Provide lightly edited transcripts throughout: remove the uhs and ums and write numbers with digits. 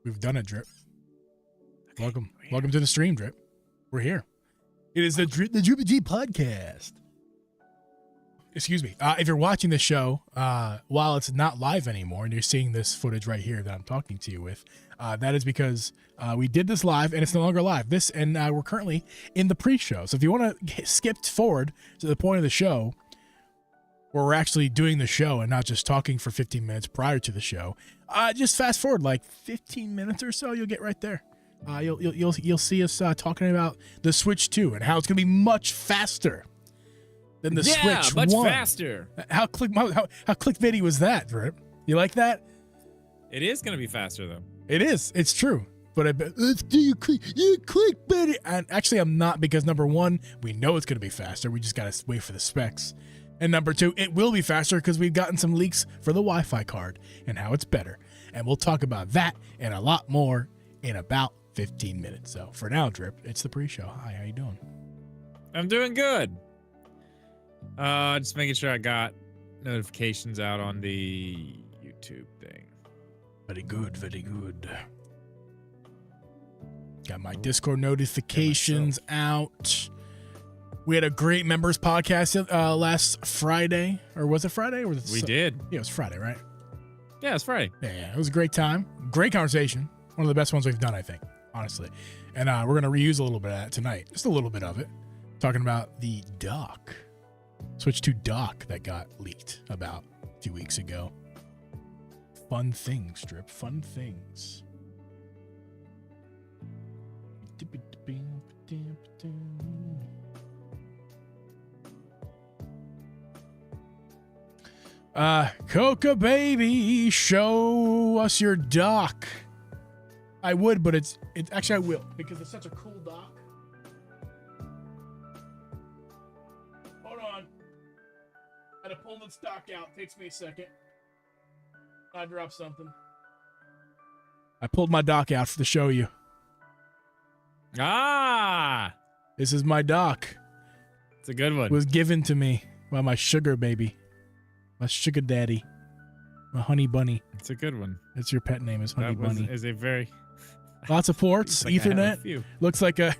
We've done it, Drip. Okay, welcome to the stream, Drip. We're here. It is the Drippy G podcast. Excuse me. If you're watching the show, while it's not live anymore, and you're seeing this footage right here that I'm talking to you with, that is because we did this live, and it's no longer live. We're currently in the pre-show. So if you want to skip forward to the point of the show, where we're actually doing the show and not just talking for 15 minutes prior to the show, just fast forward like 15 minutes or so, you'll get right there. You'll see us talking about the Switch 2 and how it's going to be much faster than the Switch 1. Yeah, much faster. How clickbaity was that, Drip? You like that? It is going to be faster, though. It is. It's true. But I bet you clickbaity. And actually, I'm not, because number one, we know it's going to be faster. We just got to wait for the specs. And number two, it will be faster because we've gotten some leaks for the Wi-Fi card and how it's better. And we'll talk about that and a lot more in about 15 minutes. So for now, Drip, it's the pre-show. Hi, how you doing? I'm doing good. Just making sure I got notifications out on the YouTube thing. Very good, very good. Got my Discord notifications out. We had a great members podcast last Friday. Or was it Friday? Or was it we did. Yeah, it was Friday, right? Yeah, it's Friday. Yeah, it was a great time. Great conversation. One of the best ones we've done, I think, honestly. And we're going to reuse a little bit of that tonight. Just a little bit of it. Talking about the dock. Switch 2 dock that got leaked about 2 weeks ago. Fun things, Drip. Fun things. Coca baby, show us your dock. I would, but it's actually I will, because it's such a cool dock. Hold on. Gotta pull the stock out. Takes me a second. I dropped something. I pulled my dock out to show you. Ah! This is my dock. It's a good one. It was given to me by my sugar baby. My sugar daddy. My honey bunny. It's a good one. That's your pet name, is Honey Bunny. Is a very... Lots of ports, like Ethernet. Looks like a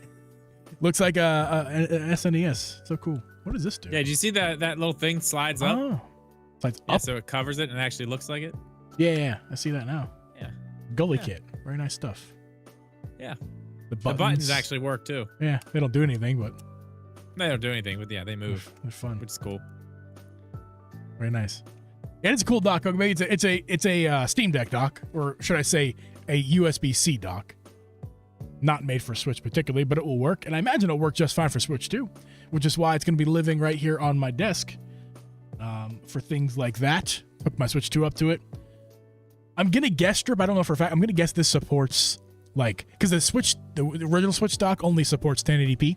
SNES. So cool. What does this do? Yeah, did you see that little thing slides up? Oh. Slides Yeah, up. so it covers it and actually looks like it. Yeah, I see that now. Yeah. Gully Yeah. kit. Very nice stuff. Yeah. The The buttons actually work too. Yeah, they don't do anything, but They don't do anything, but yeah, they move, they're fun. which is cool. Very nice. And it's a cool dock. It's a Steam Deck dock, or should I say a USB-C dock. Not made for Switch particularly, but it will work. And I imagine it'll work just fine for Switch too, which is why it's going to be living right here on my desk for things like that. Hook my Switch 2 up to it. I'm going to guess, Strip, I don't know for a fact, I'm going to guess this supports, like, because the original Switch dock only supports 1080p.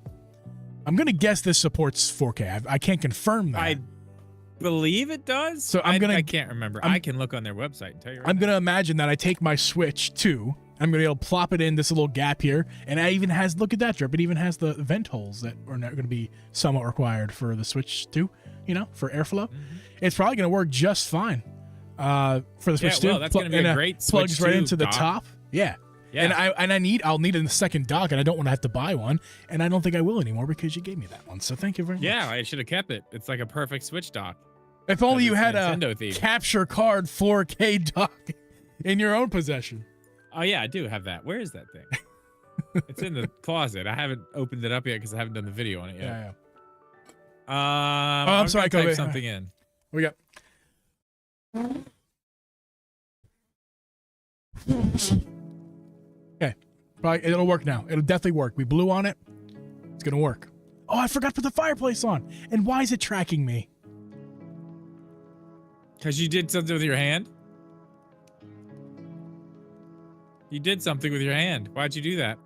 I'm going to guess this supports 4K. I can't confirm that. I believe it does. So I can't remember. I can look on their website and tell you right I'm now. going to imagine that I take my Switch 2. I'm going to be able to plop it in this little gap here. And it even has, look at that, Drip. It even has the vent holes that are not going to be somewhat required for the Switch 2, for airflow. Mm-hmm. It's probably going to work just fine for the Switch 2. Well, that's going to be a great Switch plugs right 2 into the dock. top. Yeah. Yeah. And I'll need a second dock, and I don't want to have to buy one. And I don't think I will anymore because you gave me that one. So thank you very much. Yeah, I should have kept it. It's like a perfect Switch dock. If only you had Nintendo a theme. capture card 4K dock in your own possession. Oh, yeah, I do have that. Where is that thing? It's in the closet. I haven't opened it up yet because I haven't done the video on it yet. Yeah. I'm sorry, type Kobe. something in. What we got? Okay. Probably it'll work now. It'll definitely work. We blew on it. It's gonna work. Oh, I forgot to put the fireplace on. And why is it tracking me? Because you did something with your hand? You did something with your hand. Why'd you do that?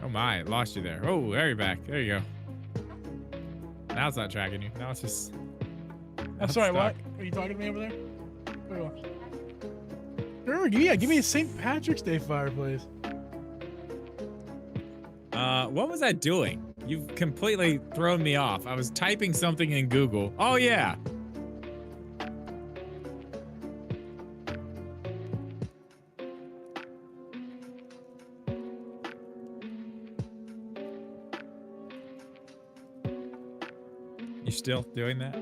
Oh my, I lost you there. Oh, there you're back. There you go. Now it's not tracking you. Now it's just... I'm sorry, what? Are you talking to me over there? Where are you going? Sure, yeah, give me a St. Patrick's Day fireplace. What was I doing? You've completely thrown me off. I was typing something in Google. Oh, yeah. You still doing that?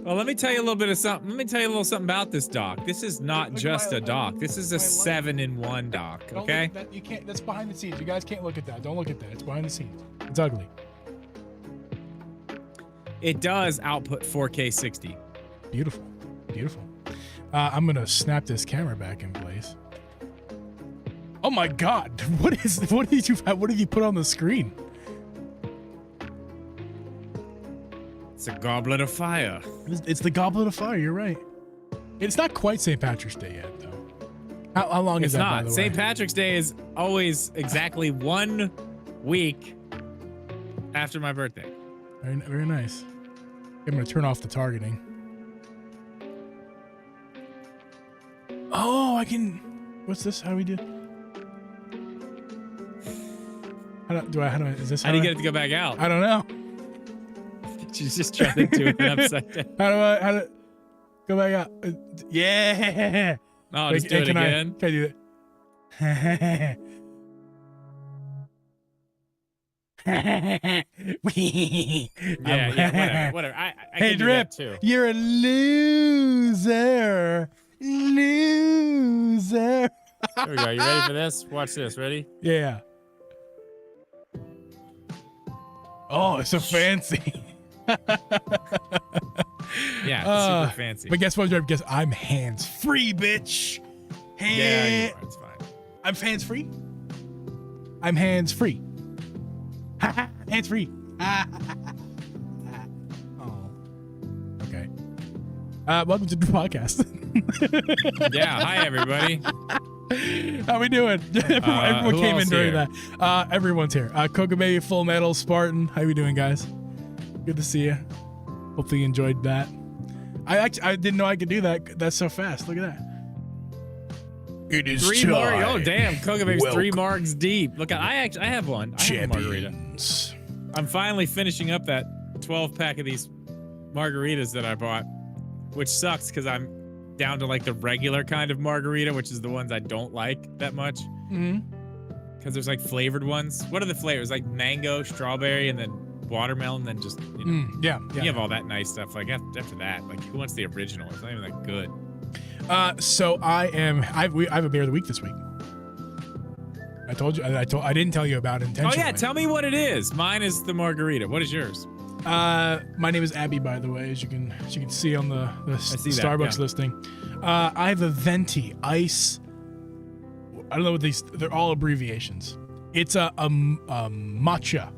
Well, let me tell you a little bit of something. Let me tell you a little something about this dock. This is not just a dock. This is a 7-in-1 dock, okay? You can't. That's behind the scenes. You guys can't look at that. Don't look at that. It's behind the scenes. It's ugly. It does output 4K 60. Beautiful. Beautiful. I'm going to snap this camera back in place. Oh my God. What have you put on the screen? It's a goblet of fire. It's the Goblet of Fire. You're right. It's not quite St. Patrick's Day yet, though. How long is that? By the way? St. Patrick's Day is always exactly 1 week after my birthday. Very, very nice. I'm going to turn off the targeting. Oh, I can. What's this? How do we do? How do I? Is this? How do you get it to go back out? I don't know. She's just trying to do it upside down. How do go back out? Yeah. Oh, just do it again. Can I do it? Yeah, whatever. I hey, can do Drip, that too. you're a loser. Loser. There we go. You ready for this? Watch this. Ready? Yeah. Oh, it's so fancy. Yeah, super fancy. But guess what, Drip? Guess I'm hands-free, bitch. Yeah, you are. It's fine. I'm hands-free? I'm hands-free. Hands-free. Oh. Okay. Welcome to the podcast. Yeah, hi, everybody. How we doing? Everyone came in during here? that. Everyone's here. Coca Baby, Full Metal, Spartan. How we doing, guys? Good to see you. Hopefully you enjoyed that. I didn't know I could do that. That's so fast. Look at that. It is 3 marks. Oh, damn. Coca Baby's 3 marks deep. Look, I have one. I have a margarita. I'm finally finishing up that 12-pack of these margaritas that I bought, which sucks because I'm down to like the regular kind of margarita, which is the ones I don't like that much. Mm-hmm. Because there's like flavored ones. What are the flavors? Like mango, strawberry, and then watermelon, then just, you know. Yeah. You have all that nice stuff. Like after that, like who wants the original? It's not even that good. So I have a beer of the week this week. I told you. I didn't tell you about it intentionally. Oh yeah, tell me what it is. Mine is the margarita. What is yours? My name is Abby, by the way, as you can see on the Starbucks listing. I have a Venti Ice. I don't know what these. They're all abbreviations. It's a matcha.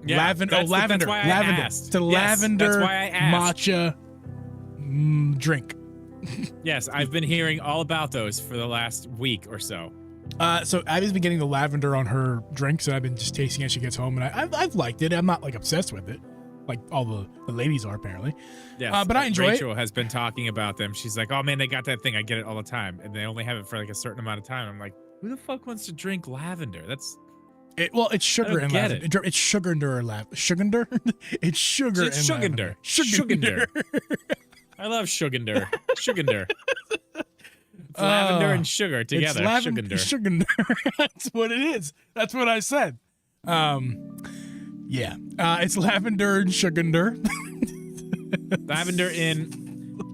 Yeah, lavender. Lavender. That's why I lavender. asked. It's a lavender that's why I asked. matcha drink. Yes, I've been hearing all about those for the last week or so. So Abby's been getting the lavender on her drinks, and I've been just tasting it as she gets home, and I've liked it. I'm not like obsessed with it, like all the ladies are apparently. Yes, but I enjoy Rachel has been talking about them. She's like, "Oh man, they got that thing. I get it all the time, and they only have it for like a certain amount of time." I'm like, "Who the fuck wants to drink lavender? That's it's sugar and lavender. It's sugar and sugar. It's sugar. It's and sugar. Sugar. I love sugar. Sugar. Lavender and sugar together. Sugar. That's what it is. That's what I said. Yeah. It's lavender and sugar. Lavender in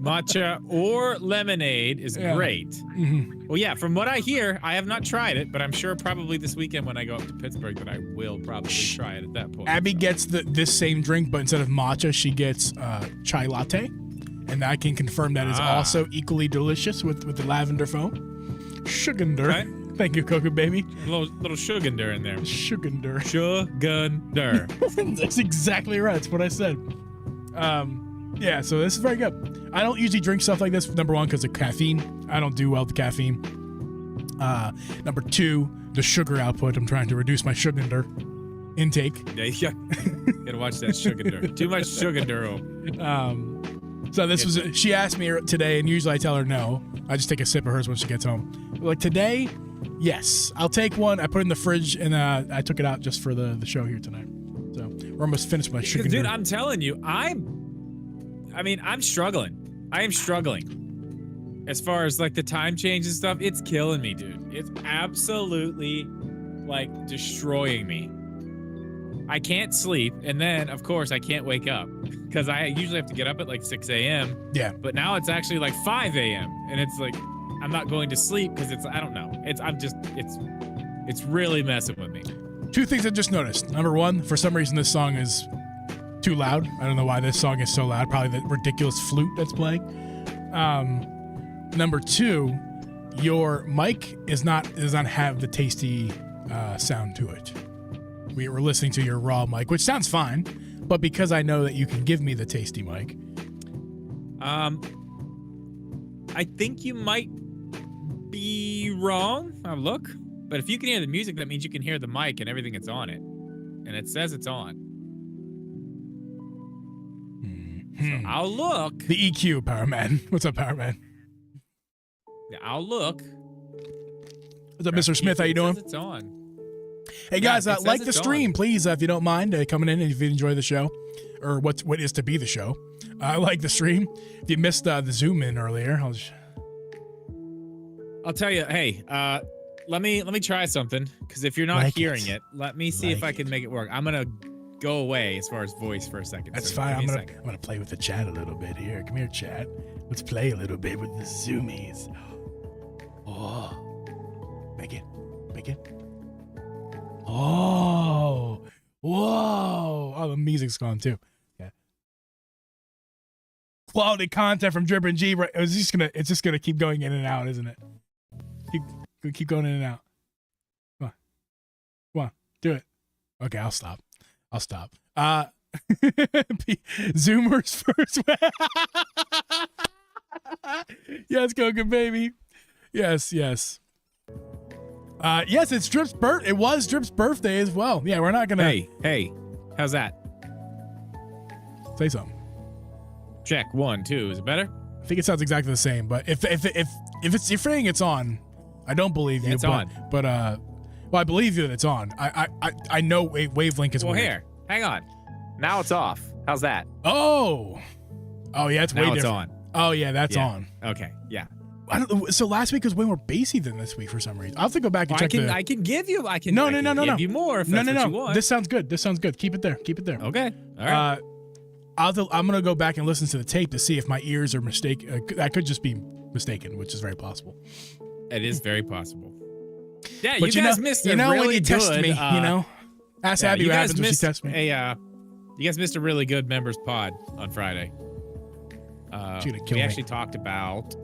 matcha or lemonade is great. Mm-hmm. Well, yeah, from what I hear, I have not tried it, but I'm sure probably this weekend when I go up to Pittsburgh that I will probably try it at that point. Abby gets this same drink, but instead of matcha, she gets chai latte. And I can confirm that is also equally delicious with the lavender foam. Sugar. Right. Thank you, Coca Baby. Little sugar in there. Sugar. Sugar. That's exactly right. That's what I said. Yeah, so this is very good. I don't usually drink stuff like this, number one, because of caffeine. I don't do well with caffeine. Number two, the sugar output. I'm trying to reduce my sugar intake. Yeah, you gotta watch that sugar. Too much sugar. So this she asked me today, and usually I tell her no. I just take a sip of hers when she gets home. Like today, Yes, I'll take one. I put it in the fridge, and I took it out just for the show here tonight. So we're almost finished with my chicken. Dude, I'm telling you, I'm struggling. I am struggling. As far as like the time change and stuff, it's killing me, dude. It's absolutely like destroying me. I can't sleep, and then of course I can't wake up because I usually have to get up at like 6 a.m. Yeah. But now it's actually like 5 a.m. and it's like I'm not going to sleep because I don't know. It's really messing with me. Two things I just noticed. Number one, for some reason this song is too loud. I don't know why this song is so loud. Probably the ridiculous flute that's playing. Number two, your mic does not have the tasty sound to it. We were listening to your raw mic, which sounds fine, but because I know that you can give me the tasty mic. I think you might be wrong. I'll look. But if you can hear the music, that means you can hear the mic and everything that's on it. And it says it's on. So I'll look. The EQ, Power Man. What's up, Power Man? Yeah, I'll look. What's up, Mr. Smith? How you doing? It's on. Hey guys, like the stream, please, if you don't mind coming in and if you enjoy the show, or what is to be the show. Like the stream. If you missed the zoom in earlier, I'll tell you. Hey, let me try something because if you're not hearing it, let me see if I can make it work. I'm gonna go away as far as voice for a second. That's fine. I'm gonna play with the chat a little bit here. Come here, chat. Let's play a little bit with the zoomies. Oh, make it. Oh, whoa! Oh, the music's gone too. Yeah. Quality content from Drip and G. Right? It's just gonna keep going in and out, isn't it? Keep going in and out. Come on, do it. Okay, I'll stop. Zoomers first. Yes, Coca baby. Yes. Yes, it's Drip's birthday. It was Drip's birthday as well. Yeah, we're not gonna. Hey, how's that? Say something. Check 1, 2. Is it better? I think it sounds exactly the same. But if you're saying it's on, I don't believe you. It's on. But well, I believe you that it's on. I know wavelength is. Well, here, hang on. Now it's off. How's that? Oh, yeah, it's way now different. It's on. Oh yeah, that's on. Okay, yeah. So last week was way more bassy than this week for some reason. I'll have to go back and check. I can give you. I can. No. Give you more if that's what you want. This sounds good. Keep it there. Okay. All right. I'm gonna go back and listen to the tape to see if my ears are mistaken. I could just be mistaken, which is very possible. It is very possible. Yeah, but you guys missed a really when you test good, me, Ask Abby what happens when she tests me. You guys missed a really good members pod on Friday. We actually talked about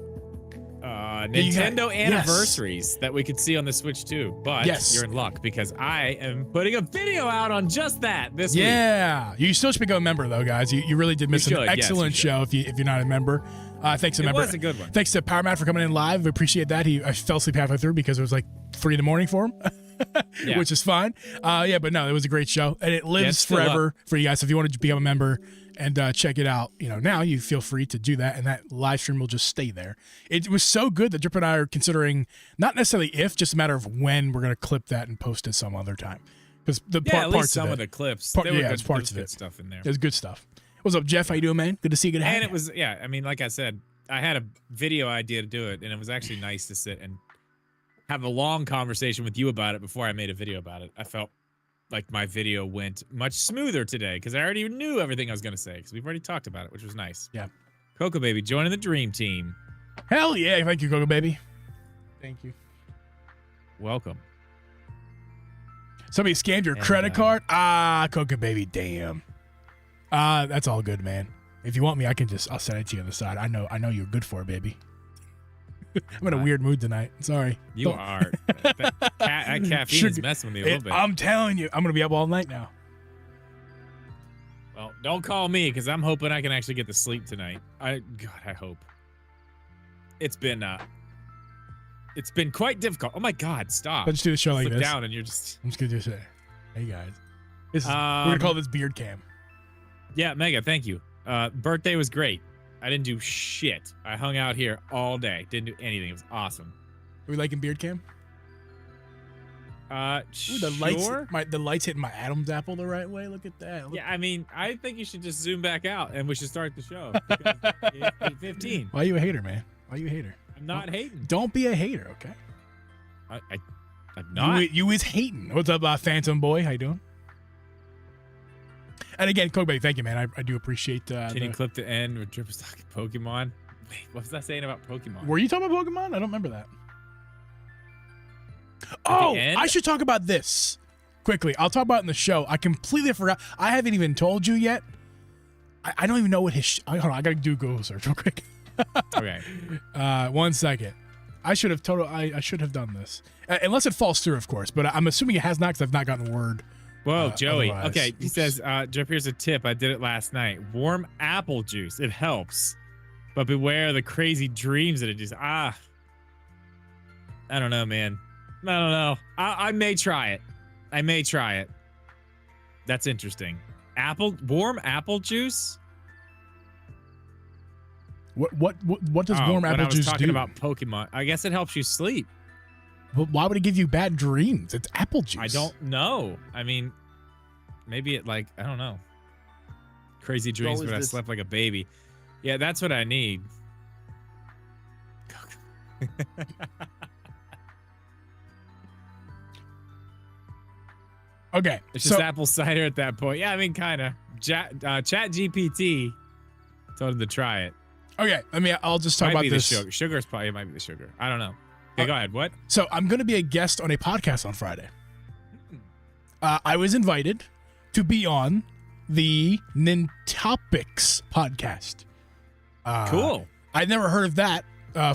Nintendo anniversaries that we could see on the Switch too. But you're in luck because I am putting a video out on just that this week. Yeah, you still should become a member though, guys. You really did miss an excellent show if you're not a member. Thanks to member. It was a good one. Thanks to Power Matt for coming in live. We appreciate that. I fell asleep halfway through because it was like 3 a.m. for him. Which is fine. But no, it was a great show, and it lives forever for you guys. So if you want to become a member and check it out, now you feel free to do that, and that live stream will just stay there. It was so good that Drip and I are considering not necessarily if, just a matter of when we're going to clip that and post it some other time. Because at least some of the clips. There were parts of good it. Stuff in there. There's good stuff. What's up, Jeff? How you doing, man? Good to see you. Good to have you. And it was like I said, I had a video idea to do it, and it was actually nice to sit and have a long conversation with you about it before I made a video about it. I felt like my video went much smoother today because I already knew everything I was going to say because we've already talked about it, which was nice. Yeah. Coco Baby joining the dream team. Hell yeah. Thank you, Coco Baby. Thank you. Welcome. Somebody scammed your credit card? Coco Baby, damn. That's all good, man. If you want me, I'll send it to you on the side. I know you're good for it, baby. I'm in a weird mood tonight. Sorry. You are. That caffeine is messing with me a little bit. I'm telling you, I'm going to be up all night now. Well, don't call me because I'm hoping I can actually get to sleep tonight. I hope. It's been quite difficult. Oh my God, stop. Let's do the show like this. Down and you're just. I'm just going to do this. Hey guys. We're going to call this Beard Cam. Yeah, Mega, thank you. Birthday was great. I didn't do shit. I hung out here all day. Didn't do anything. It was awesome. Are we liking Beard Cam? Ooh, the lights hitting my Adam's apple the right way. Look at that. Yeah, I mean, I think you should just zoom back out and we should start the show. Because it's 8:15. Why are you a hater, man? Why are you a hater? I'm not hating. Don't be a hater, okay? I'm not. You is hating. What's up, Phantom Boy? How you doing? And again, Kobe, thank you, man. I do appreciate. Can you clip the end where Drip was talking Pokemon? Wait, what was I saying about Pokemon? Were you talking about Pokemon? I don't remember that. Oh, I should talk about this quickly. I'll talk about it in the show. I completely forgot. I haven't even told you yet. I don't even know what his. Hold on, I gotta do Google search real quick. Okay. 1 second. I should have done this, unless it falls through, of course. But I'm assuming it has not, because I've not gotten word. Whoa, Joey. Otherwise. Okay, he says, Drip, here's a tip. I did it last night. Warm apple juice. It helps. But beware the crazy dreams that it just. I don't know, man. I don't know. I may try it. I may try it. That's interesting. Warm apple juice? What does warm apple juice do? When I was talking about Pokemon, I guess it helps you sleep. But why would it give you bad dreams? It's apple juice. I don't know. I mean, maybe it I don't know. Crazy dreams when I slept like a baby. Yeah, that's what I need. Okay. It's just apple cider at that point. Yeah, I mean, kind of. Chat GPT told him to try it. Okay, I'll just talk about this. The sugar. It might be the sugar. I don't know. Okay, go ahead. What? So I'm going to be a guest on a podcast on Friday. I was invited to be on the Nintopics podcast. Cool. I'd never heard of that,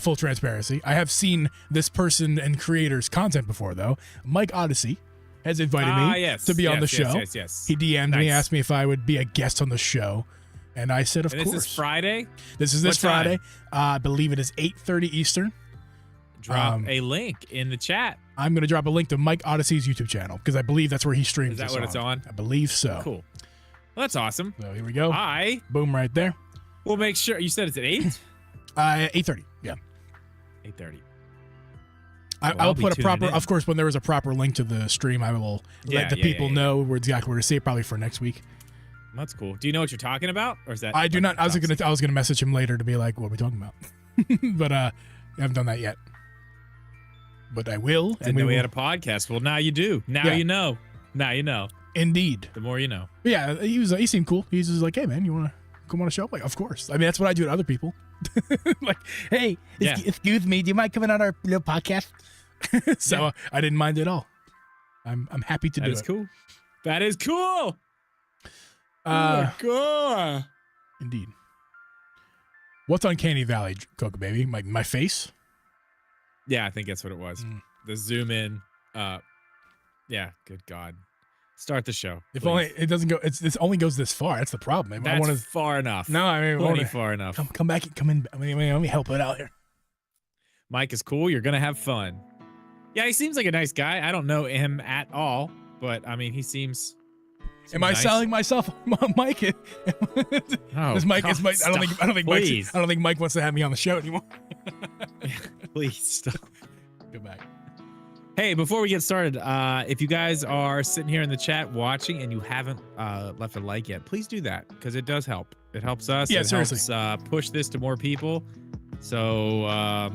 full transparency. I have seen this person and creator's content before, though. Mike Odyssey has invited me to be on the show. Yes. He DM'd me, asked me if I would be a guest on the show. And I said, of course. This is Friday? This is this Friday. I believe it is 8:30 Eastern. Drop a link in the chat. I'm going to drop a link to Mike Odyssey's YouTube channel, because I believe that's where he streams. Is that what it's on? I believe so. Cool. Well, that's awesome. So here we go. Boom right there. We'll make sure. You said it's at 8? 8:30. Yeah. 8:30. I will put a proper, of course, when there is a proper link to the stream, I will let the people know where exactly where to see it, probably for next week. That's cool. Do you know what you're talking about, or is that? I do not. I was gonna message him later to be like, "What are we talking about?" But I haven't done that yet. But I will. Didn't know we had a podcast. Well, now you do. Now you know. Now you know. Indeed. The more you know. But yeah, he seemed cool. He was just like, "Hey, man, you want to come on a show?" I'm like, of course. I mean, that's what I do to other people. Like, hey, excuse me, do you mind coming on our little podcast? So I didn't mind at all. I'm happy to do it. That is cool. That is cool. Oh my God. Indeed. What's Uncanny Valley, Coca Baby? My face? Yeah, I think that's what it was. The zoom in. Yeah, good God. Start the show. If only it doesn't go. It only goes this far. That's the problem. That's far enough. No, I mean, far enough. Come back. Come in. Let me help it out here. Mike is cool. You're gonna have fun. Yeah, he seems like a nice guy. I don't know him at all, but I mean, he seems. Am I selling myself, Mike? Oh, Mike God, I don't think Mike wants to have me on the show anymore. Please stop. Go back. Hey, before we get started, if you guys are sitting here in the chat watching and you haven't left a like yet, please do that, because it does help. It helps us. Yeah, it seriously. helps push this to more people. So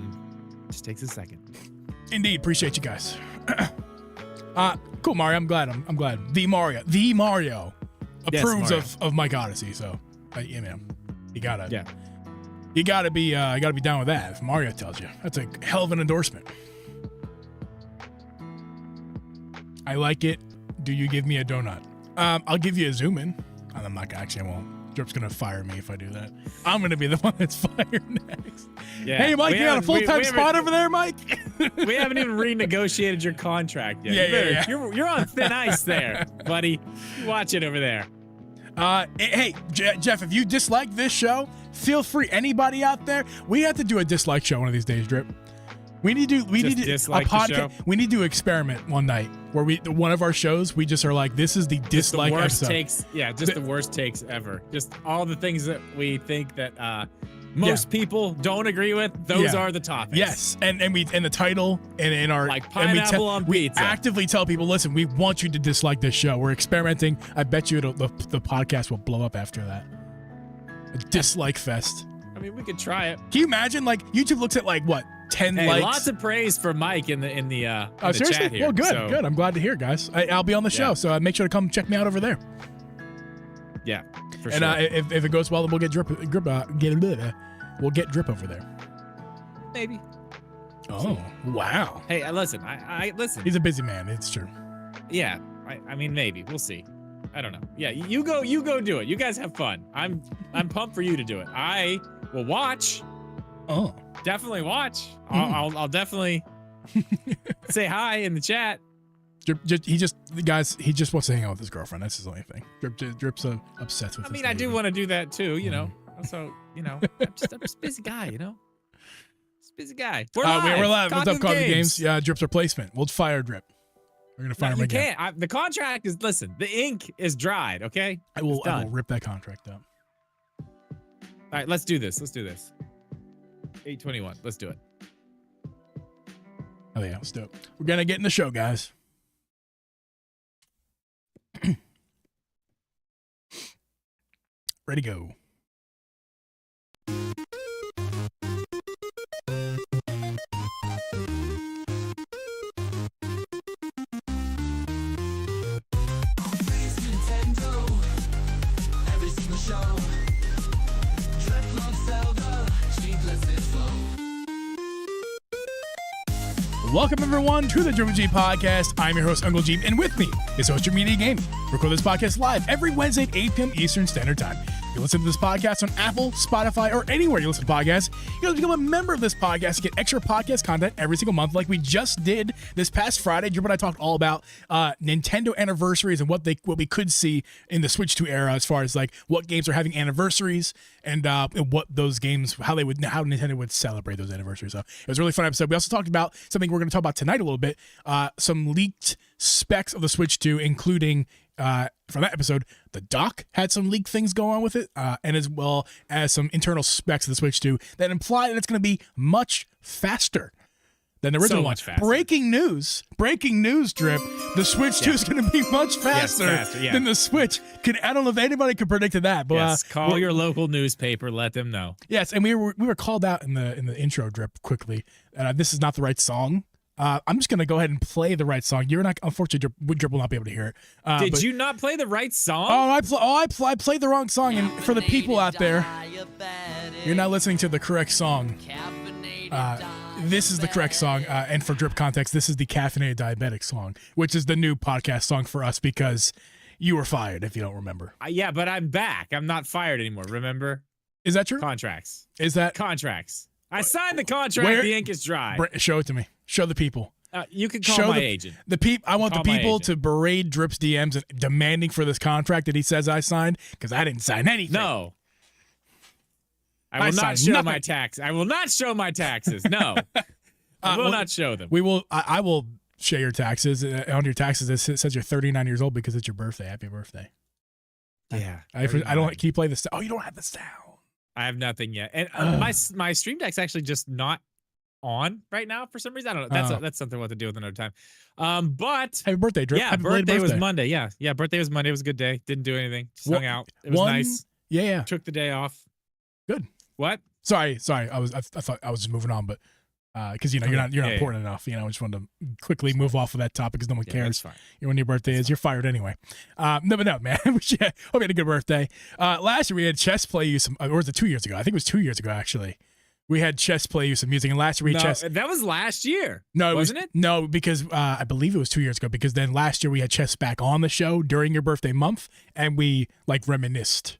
just takes a second. Indeed, appreciate you guys. Cool, Mario. I'm glad. I'm glad. The Mario approves of Mike Odyssey. So, yeah, man, you gotta be down with that. If Mario tells you, that's a hell of an endorsement. I like it. Do you give me a donut? I'll give you a zoom in. I'm not actually. I won't. Drip's gonna fire me if I do that. I'm gonna be the one that's fired next. Yeah. Hey, Mike, you got a full-time spot over there, Mike? We haven't even renegotiated your contract yet. Yeah. You're on thin ice there, buddy. Watch it over there. Hey, Jeff, if you dislike this show, feel free. Anybody out there, we have to do a dislike show one of these days, Drip. We need to a podcast. We need to experiment one night where one of our shows, we just are like, this is the dislike worst episode. Takes, the worst takes ever. Just all the things that we think that most people don't agree with, those Yeah. are the topics. Yes, and the title and in our Like pineapple on we pizza. actively tell people, listen, we want you to dislike this show. We're experimenting. I bet you the podcast will blow up after that. A dislike fest. I mean, we could try it. Can you imagine? Like YouTube looks at like what 10 Hey, likes. lots of praise for Mike in the Oh, seriously? chat here. Well, good, so, good. I'm glad to hear, guys. I'll be on the show, Yeah. so make sure to come check me out over there. Yeah, for And sure. if it goes well, then we'll get drip we'll get drip over there. Maybe. Oh, wow. Hey, listen. I listen. He's a busy man. It's true. Yeah. I mean, maybe we'll see. I don't know. Yeah, you go do it. You guys have fun. I'm pumped for you to do it. I will watch. Oh, Definitely watch. I'll definitely say hi in the chat. he just wants to hang out with his girlfriend. That's his only thing. Drip's obsessed with. I mean, I do want to do that too. You know. So I'm just a busy guy. You know. Just a busy guy. We're live. We're live. What's up, Coffee Games? Games? Yeah, Drip's replacement. We'll fire Drip. We're gonna fire him You again. can't. The contract is. Listen, the ink is dried. Okay. I will done. rip that contract up. All right, let's do this. 8:21. Let's do it. Oh yeah, let's do it. We're gonna get in the show, guys. Ready, go. Welcome everyone to the Drip G Podcast. I'm your host, Uncle Jeep, and with me is Host Your Media Game. Record this podcast live every Wednesday at 8 p.m. Eastern Standard Time. You listen to this podcast on Apple, Spotify, or anywhere you listen to podcasts. You can become a member of this podcast to get extra podcast content every single month, like we just did this past Friday. Drip and I talked all about Nintendo anniversaries and what we could see in the Switch 2 era, as far as like what games are having anniversaries and what those games, how Nintendo would celebrate those anniversaries. So it was a really fun episode. We also talked about something we're going to talk about tonight a little bit, some leaked specs of the Switch 2, including from that episode, the dock had some leaked things going on with it, and as well as some internal specs of the Switch 2 that imply that it's going to be much faster than the original So one. much faster. Breaking news, Drip. The Switch 2 is going to be much faster, yeah. than the Switch. I don't know if anybody could predict that, but Yes, call your local newspaper. Let them know. yes, and we were called out in the intro, Drip, quickly. This is not the right song. I'm just gonna go ahead and play the right song. You're not, unfortunately, Drip will not be able to hear it. Did you not play the right song? I played the wrong song, and for the people out there, you're not listening to the correct song. This is the correct song, and for Drip context, this is the Caffeinated Diabetic song, which is the new podcast song for us because you were fired, if you don't remember. Yeah, but I'm back. I'm not fired anymore. Remember? Is that true? Contracts. Is that? Contracts. I signed the contract. Where- The ink is dry. Show it to me. Show the people. You can call Show my the agent. I want Call the my people agent. to berate Drip's DMs and demanding for this contract that he says I signed, because I didn't sign anything. No. I I will not signed show nothing. my tax. I will not show my taxes. No. I will well, not show them. We will. I will share your taxes. On your taxes, it says you're 39 years old because it's your birthday. Happy birthday. Yeah. I don't. Can you play this? Oh, you don't have the sound. I have nothing yet. And my stream deck's actually just not on right now for some reason. I don't know. That's something we'll have to deal with another time. But Happy birthday, Drip. yeah, Happy belated birthday was Monday. Yeah, birthday was Monday. It was a good day. Didn't do anything. Just hung out. It was nice. Yeah. Took the day off. Good. What? Sorry. I thought I was just moving on, but because you're not important enough. I just wanted to quickly move off of that topic because no one Yeah, cares. that's fine. When your birthday is, you're fired anyway. No, man. Hope you had a good birthday. Last year we had Chess play you some, or was it 2 years ago? I think it was 2 years ago actually. We had Chess play you some music, and last year we had Chess. That was last year. No, wasn't it? No, because I believe it was 2 years ago. Because then last year we had Chess back on the show during your birthday month, and we reminisced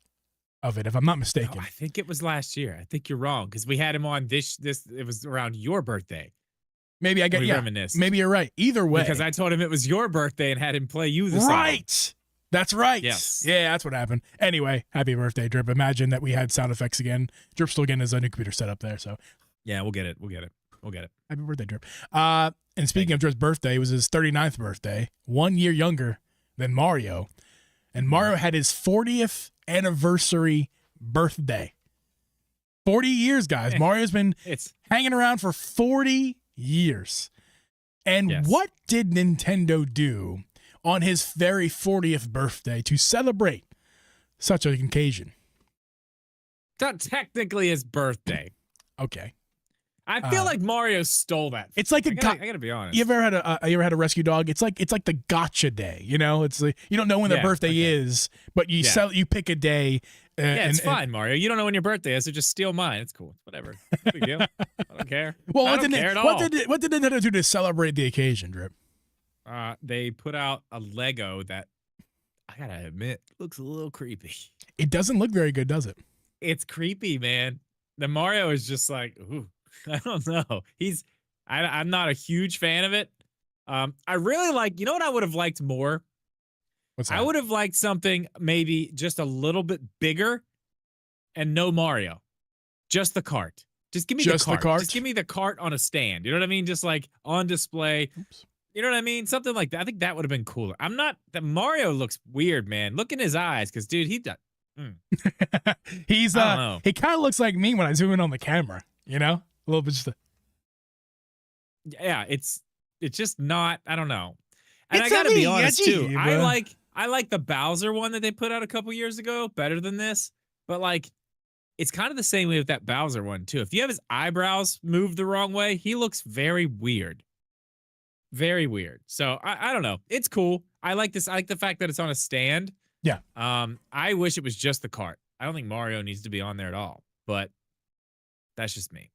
of it, if I'm not mistaken. No, I think it was last year. I think you're wrong because we had him on this. It was around your birthday. Maybe I get We yeah. reminisced. Maybe you're right. Either way, Because I told him it was your birthday and had him play you the song. right. That's right. Yes. Yeah, that's what happened. Anyway, happy birthday, Drip. Imagine that we had sound effects again. Drip's still getting his new computer set up there, so Yeah, we'll get it. happy birthday, Drip. And speaking of Drip's birthday, it was his 39th birthday, 1 year younger than Mario. And Mario had his 40th anniversary birthday. 40 years, guys. Mario's been It's hanging around for 40 years. And Yes. what did Nintendo do on his very 40th birthday to celebrate such an occasion? not technically his birthday. Okay. I feel like Mario stole that. It's like I gotta be honest. You ever had a rescue dog? It's like the gotcha day, you know? It's like you don't know when their Yeah, birthday okay. is, but you pick a day. Yeah, it's fine, Mario. You don't know when your birthday is, so just steal mine. It's cool. Whatever. No big deal. I don't care. Well, I don't care at all. what did Nintendo do to celebrate the occasion, Drip? They put out a Lego that I gotta admit looks a little creepy. It doesn't look very good, does it? It's creepy, man. The Mario is just like, ooh, I don't know. I'm not a huge fan of it. I really like. You know what I would have liked more? What's that? I would have liked something maybe just a little bit bigger, and no Mario, just the cart. Just give me Just the the cart. cart? Just give me the cart on a stand. You know what I mean? Just like on display. Oops. You know what I mean? Something like that. I think that would have been cooler. The Mario looks weird, man. Look in his eyes, because dude, he does. He's I don't know. he kind of looks like me when I zoom in on the camera, you know? A little bit just Yeah, it's just not. I don't know. And It's I gotta be me, honest yeah, too. gee, I bruh. like the Bowser one that they put out a couple years ago better than this. But like, it's kind of the same way with that Bowser one too. If you have his eyebrows moved the wrong way, he looks very weird. Very weird. So I don't know. It's cool. I like this. I like the fact that it's on a stand. Yeah. I wish it was just the cart. I don't think Mario needs to be on there at all. But that's just me.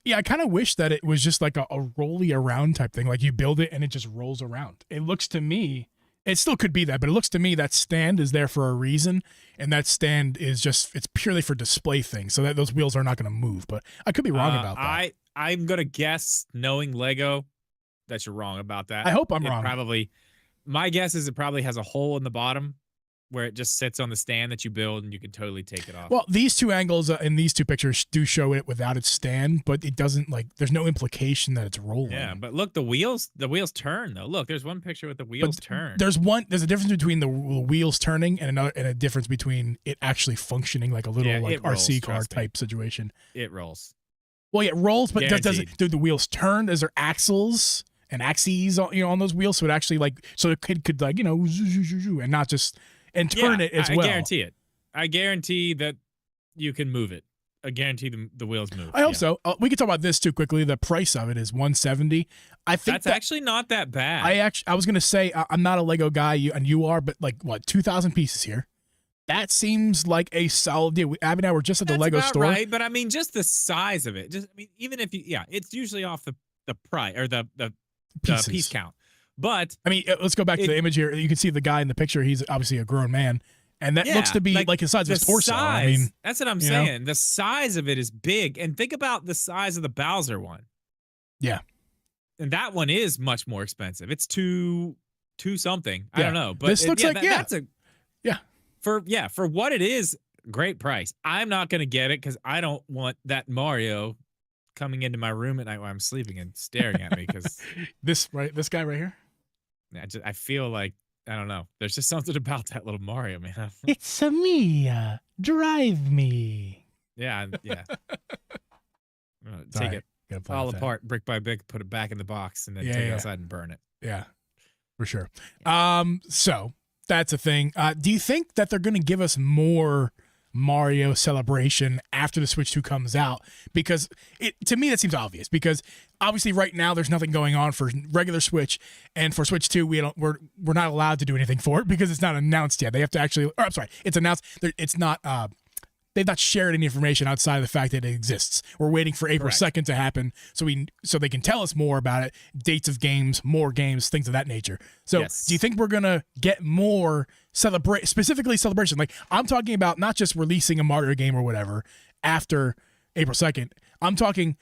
Yeah, I kind of wish that it was just like a rolly around type thing. Like you build it and it just rolls around. It looks to me, it still could be that, but it looks to me that stand is there for a reason, and that stand is just it's purely for display things, so that those wheels are not going to move. But I could be wrong about that. I'm gonna guess, knowing Lego, that you're wrong about that. I hope I'm It wrong. Probably. My guess is it probably has a hole in the bottom where it just sits on the stand that you build, and you can totally take it off. Well, these two angles in these two pictures do show it without its stand, but it doesn't there's no implication that it's rolling. yeah, but look, the wheels turn though. Look, there's one picture with the wheels turn. There's a difference between the wheels turning and a difference between it actually funcking like a little Yeah, like it rolls, RC car trust me. type situation. It rolls. Well, yeah, it rolls, but does Guaranteed. do the wheels turn? Is there axles and axes on those wheels? So it actually so it could like and not just and turn it as I well. guarantee it. I guarantee that you can move it. I guarantee the wheels move. I hope Yeah. so. We can talk about this too quickly. The price of it is $170. I think That's actually not that bad. I was gonna say I'm not a Lego guy, you are, but like what 2,000 pieces here. That seems like a solid deal. Abby and I were just at the That's Lego about store. right? But I mean, just the size of it. Even if it's usually off the price or the Pieces. piece count. But I mean, let's go back to the image here. You can see the guy in the picture. He's obviously a grown man, and that yeah, looks to be like the size of his torso. Size, I mean, that's what I'm you know? saying. The size of it is big, and think about the size of the Bowser one. Yeah. And that one is much more expensive. It's two something. I Yeah. don't know, but This looks like that's for what it is. Great price. I'm not gonna get it because I don't want that Mario coming into my room at night while I'm sleeping and staring at me because this guy right here. I feel like I don't know. There's just something about that little Mario, man. It's a me. Drive me. yeah. I'm gonna take Sorry. it Gotta play all with that. apart, brick by brick, put it back in the box, and then Yeah, take it yeah. outside and burn it. Yeah, for sure. So that's a thing. Do you think that they're going to give us more Mario Celebration after the Switch 2 comes out? Because to me that seems obvious. Because obviously right now there's nothing going on for regular Switch, and for Switch 2 we're not allowed to do anything for it because it's not announced yet. They have to actually. Or I'm sorry, it's announced. It's not. They've not shared any information outside of the fact that it exists. We're waiting for April Correct. 2nd to happen so they can tell us more about it, dates of games, more games, things of that nature. So Yes. do you think we're going to get more specifically celebration? Like I'm talking about not just releasing a Mario game or whatever after April 2nd. I'm talking,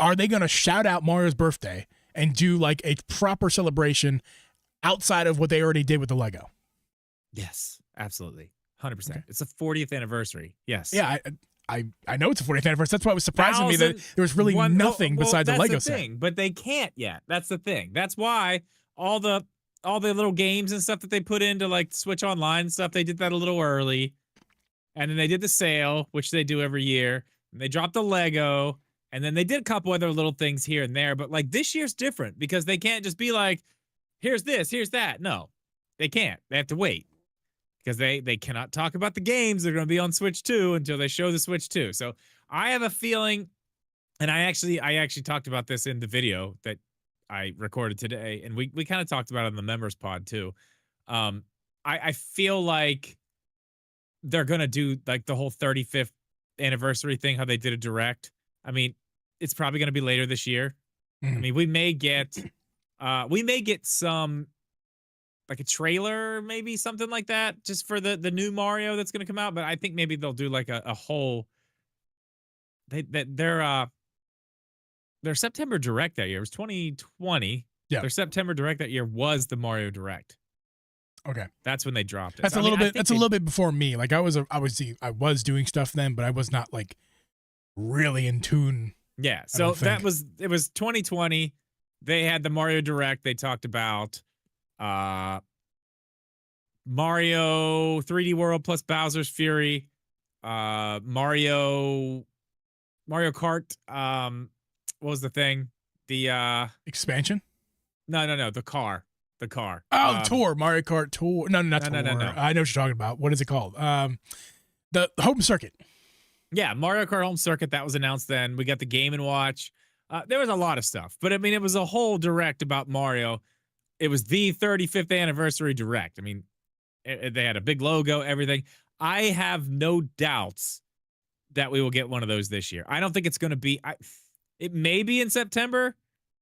are they going to shout out Mario's birthday and do like a proper celebration outside of what they already did with the Lego? Yes, absolutely, 100%. Okay. It's the 40th anniversary. Yes. Yeah, I know it's a 40th anniversary. That's why it was surprising me that there was really nothing besides the Lego that's the set. thing, but they can't yet. That's the thing. That's why all the little games and stuff that they put into like Switch Online and stuff, they did that a little early. and then they did the sale, which they do every year. And they dropped the Lego, and then they did a couple other little things here and there. But like this year's different because they can't just be like, here's this, here's that. No, they can't. They have to wait because they cannot talk about the games that are going to be on Switch 2 until they show the Switch 2. So I have a feeling, and I actually talked about this in the video that I recorded today, and we kind of talked about it on the members pod too. I feel like they're gonna do like the whole 35th anniversary thing, how they did a direct. I mean, it's probably gonna be later this year. I mean, we may get some like a trailer, maybe something like that, just for the new Mario that's gonna come out. But I think maybe they'll do like a whole. Their September Direct that year was 2020. Yeah. Their September Direct that year was the Mario Direct. Okay. That's when they dropped it. That's So, a I mean, little I bit. think That's a little bit before me. Like I was doing stuff then, but I was not like really in tune. Yeah. I don't So think. it was 2020. They had the Mario Direct. They talked about Mario 3D World plus Bowser's Fury, Mario Kart. What was the thing? The Expansion. no, the car. The car. Oh, Tour, Mario Kart Tour. No, not No, Tour. no. I know what you're talking about. What is it called? The Home Circuit. Yeah, Mario Kart Home Circuit, that was announced then. We got the Game & Watch. There was a lot of stuff. But, I mean, it was a whole direct about Mario. It was the 35th anniversary direct. I mean, they had a big logo, everything. I have no doubts that we will get one of those this year. I don't think it's going to be... it may be in September,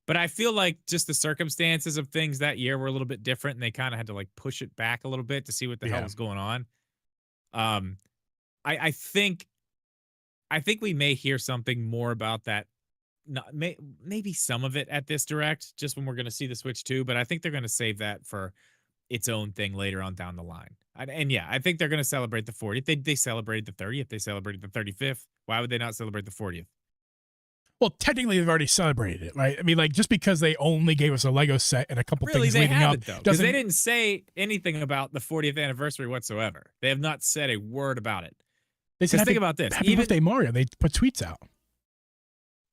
but I feel like just the circumstances of things that year were a little bit different, and they kind of had to, like, push it back a little bit to see what the hell was going on. I think we may hear something more about that. Maybe some of it at this direct, just when we're going to see the Switch 2, but I think they're going to save that for its own thing later on down the line. And yeah, I think they're going to celebrate the 40th. They celebrated the 30th. They celebrated the 35th. Why would they not celebrate the 40th? Well, technically, they've already celebrated it, right? I mean, like, just because they only gave us a Lego set and a couple Really, things they leading up, haven't, though, because doesn't. they didn't say anything about the 40th anniversary whatsoever. They have not said a word about it. They said, Just think about this. Happy birthday, Mario. They put tweets out.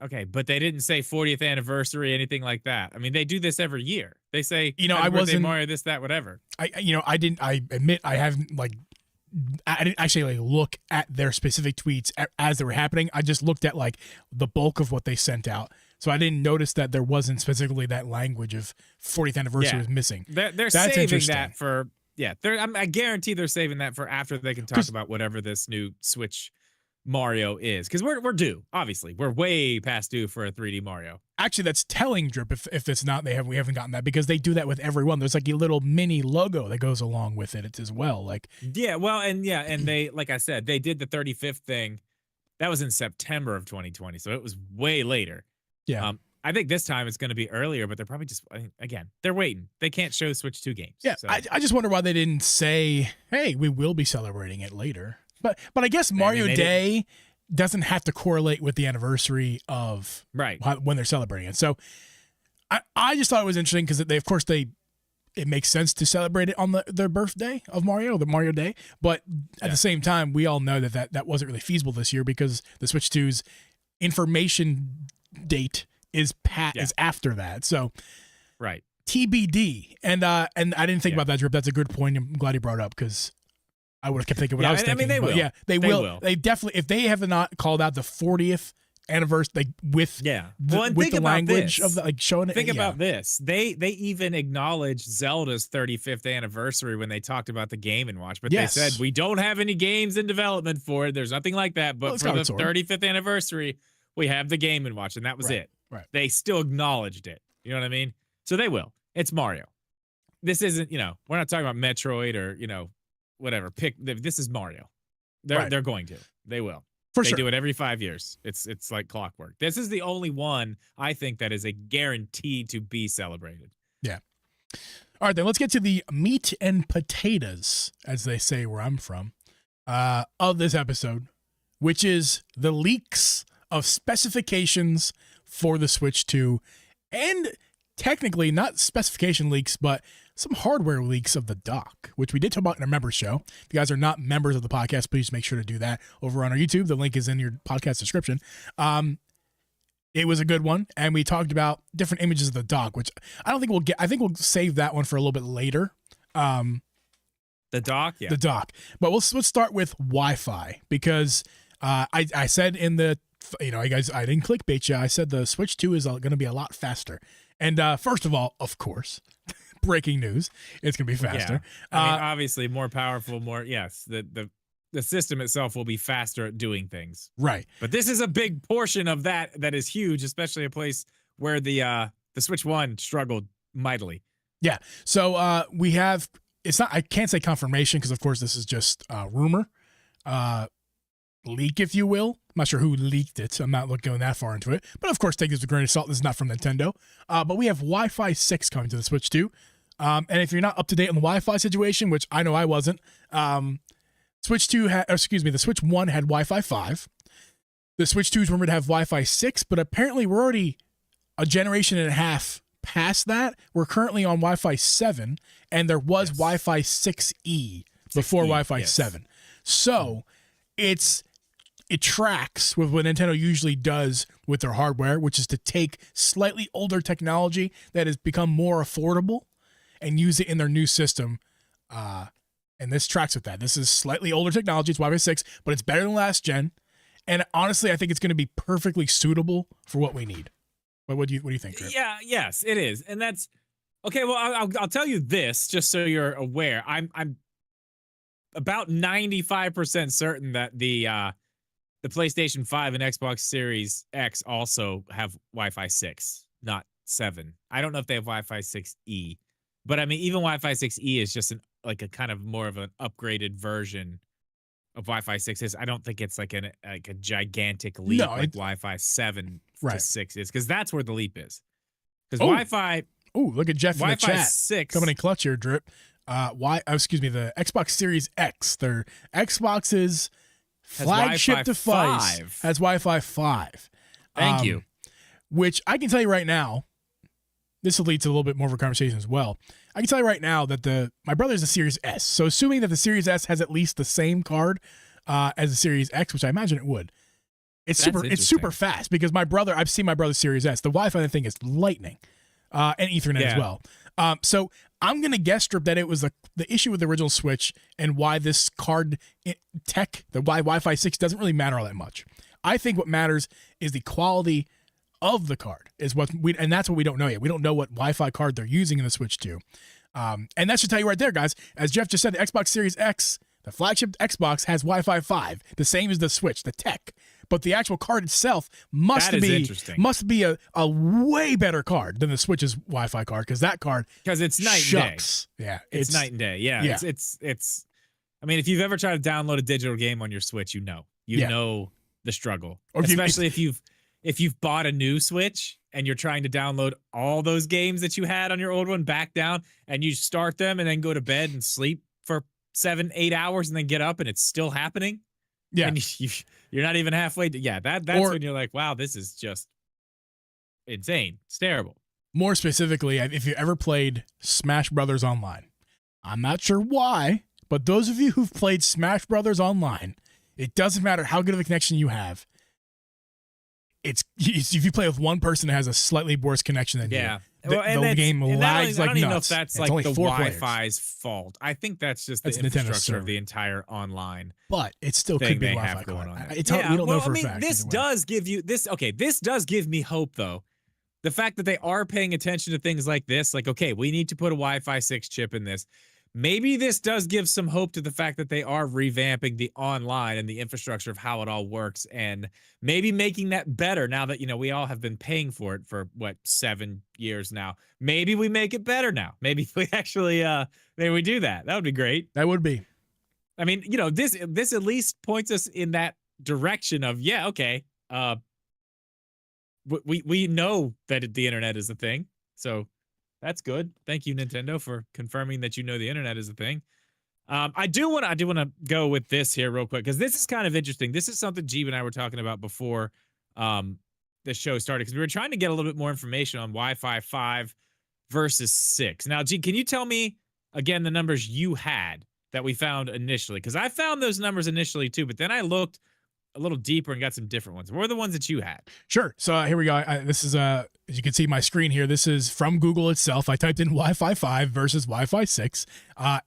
Okay, but they didn't say 40th anniversary, anything like that. I mean, they do this every year. They say, You know, Happy I birthday, wasn't- Mario, this, that, whatever. I admit I haven't, like, I didn't actually, like, look at their specific tweets as they were happening. I just looked at, like, the bulk of what they sent out. So I didn't notice that there wasn't specifically that language of 40th anniversary was missing. They're That's saving interesting. that for, yeah, I guarantee they're saving that for after they can talk about whatever this new Switch Mario is. Because we're due, obviously. We're way past due for a 3D Mario. Actually, that's telling, Drip, if it's not, we haven't gotten that, because they do that with every one. There's like a little mini logo that goes along with it as well. Like, Yeah, well, and they, like I said, they did the 35th thing. That was in September of 2020, so it was way later. Yeah. I think this time it's going to be earlier, but they're probably just, again, they're waiting. They can't show Switch 2 games. yeah, So. I just wonder why they didn't say, hey, we will be celebrating it later. But I guess Mario they Day doesn't have to correlate with the anniversary of Right. when they're celebrating it. So I just thought it was interesting because it makes sense to celebrate it on their birthday of Mario, the Mario Day. But at the same time, we all know that wasn't really feasible this year because the Switch 2's information date is after that. So Right. TBD. And I didn't think about that, Drip. That's a good point. I'm glad you brought it up because I would have kept thinking what I was thinking. I mean, they But will. yeah, they will. They definitely, if they have not called out the 40th anniversary, like with Well, and with think the about language this. of the, like showing it. Think about this. They even acknowledged Zelda's 35th anniversary when they talked about the Game & Watch, but Yes. they said we don't have any games in development for it. There's nothing like that. But Well, it's for the got its own. 35th anniversary, we have the Game & Watch, and that was it. Right. They still acknowledged it. You know what I mean? So they will. It's Mario. This isn't, we're not talking about Metroid or, whatever. This is Mario. They're going to. They will. For They sure. do it every 5 years. It's like clockwork. This is the only one I think that is a guarantee to be celebrated. Yeah. All right, then let's get to the meat and potatoes, as they say where I'm from, of this episode, which is the leaks of specifications for the Switch 2, and technically not specification leaks, but some hardware leaks of the dock, which we did talk about in our members show. If you guys are not members of the podcast, please make sure to do that over on our YouTube. The link is in your podcast description. It was a good one, and we talked about different images of the dock, which I don't think we'll get. I think we'll save that one for a little bit later. The dock, yeah. The dock. But let's start with Wi-Fi, because I said in the, you guys, I didn't clickbait you. I said the Switch 2 is going to be a lot faster. And first of all, of course, breaking news, it's going to be faster. Yeah. I mean, obviously more powerful, yes, the system itself will be faster at doing things. Right. But this is a big portion of that is huge, especially a place where the Switch 1 struggled mightily. Yeah. So we have, it's not, I can't say confirmation because of course this is just rumor, leak, if you will. I'm not sure who leaked it. I'm not going that far into it. But of course, take this with a grain of salt. This is not from Nintendo. But we have Wi-Fi 6 coming to the Switch 2. And if you're not up to date on the Wi-Fi situation, which I know I wasn't, the Switch 1 had Wi-Fi 5. The Switch 2 is rumored to have Wi-Fi 6, but apparently we're already a generation and a half past that. We're currently on Wi-Fi 7, and there was Wi-Fi 6E before Wi-Fi 7. So it tracks with what Nintendo usually does with their hardware, which is to take slightly older technology that has become more affordable and use it in their new system. And this tracks with that. This is slightly older technology. It's Wi-Fi 6, but it's better than last gen. And honestly, I think it's going to be perfectly suitable for what we need. But what do you think, Drip? Yeah, yes, it is. And that's okay. Well, I'll tell you this just so you're aware. I'm about 95% certain that the PlayStation 5 and Xbox Series X also have Wi-Fi 6, not 7. I don't know if they have Wi-Fi 6E, but I mean, even Wi-Fi 6E is just a kind of more of an upgraded version of Wi-Fi 6. I don't think it's like a gigantic leap like Wi-Fi 7 to 6 is, because that's where the leap is. Because Wi-Fi. Oh, look at Jeff in the chat. 6 coming in clutch here, Drip. The Xbox Series X, their Xbox's flagship device, has Wi-Fi 5. Thank you. Which I can tell you right now, this will lead to a little bit more of a conversation as well. I can tell you right now that my brother's a Series S. So assuming that the Series S has at least the same card as the Series X, which I imagine it would, it's super fast, because I've seen my brother's Series S. The Wi-Fi thing is lightning, and Ethernet as well. So I'm going to guess, Strip, that it was the issue with the original Switch and why this card tech, why Wi-Fi 6 doesn't really matter all that much. I think what matters is the quality of the card, and that's what we don't know yet. We don't know what Wi-Fi card they're using in the Switch 2. And that should tell you right there, guys. As Jeff just said, the Xbox Series X, the flagship Xbox, has Wi-Fi 5, the same as the Switch, the tech. But the actual card itself must be a way better card than the Switch's Wi-Fi card, because that card, because it's night and day. Yeah, it's night and day. Yeah. It's. I mean, if you've ever tried to download a digital game on your Switch, you know the struggle, or especially if you've bought a new Switch and you're trying to download all those games that you had on your old one back down, and you start them and then go to bed and sleep for 7-8 hours and then get up and it's still happening. Yeah. And you're not even halfway to, that's when you're like, wow, this is just insane. It's terrible. More specifically, if you ever played Smash Brothers Online, I'm not sure why, but those of you who've played Smash Brothers Online, it doesn't matter how good of a connection you have. If you play with one person that has a slightly worse connection than you, the game lags like nuts. I don't even know if that's like the Wi-Fi's players. fault. I think that's just the infrastructure of the entire online. But it still could be Wi-Fi going on. We don't know for a fact. This does give you this. Okay, this does give me hope, though. The fact that they are paying attention to things like this, like, okay, we need to put a Wi-Fi 6 chip in this. Maybe this does give some hope to the fact that they are revamping the online and the infrastructure of how it all works, and maybe making that better now that, we all have been paying for it for 7 years now. Maybe we make it better now. Maybe we actually, maybe we do that. That would be great. That would be. I mean, this at least points us in that direction of, okay, we know that the internet is a thing. So that's good. Thank you, Nintendo, for confirming that the internet is a thing. I do want to go with this here real quick, because this is kind of interesting. This is something Jeeb and I were talking about before the show started, because we were trying to get a little bit more information on Wi-Fi 5 versus 6. Now, G, can you tell me again the numbers you had that we found initially? Because I found those numbers initially too, but then I looked a little deeper and got some different ones. What were the ones that you had? Sure. So here we go. This is as you can see my screen here. This is from Google itself. I typed in Wi-Fi 5 versus Wi-Fi 6,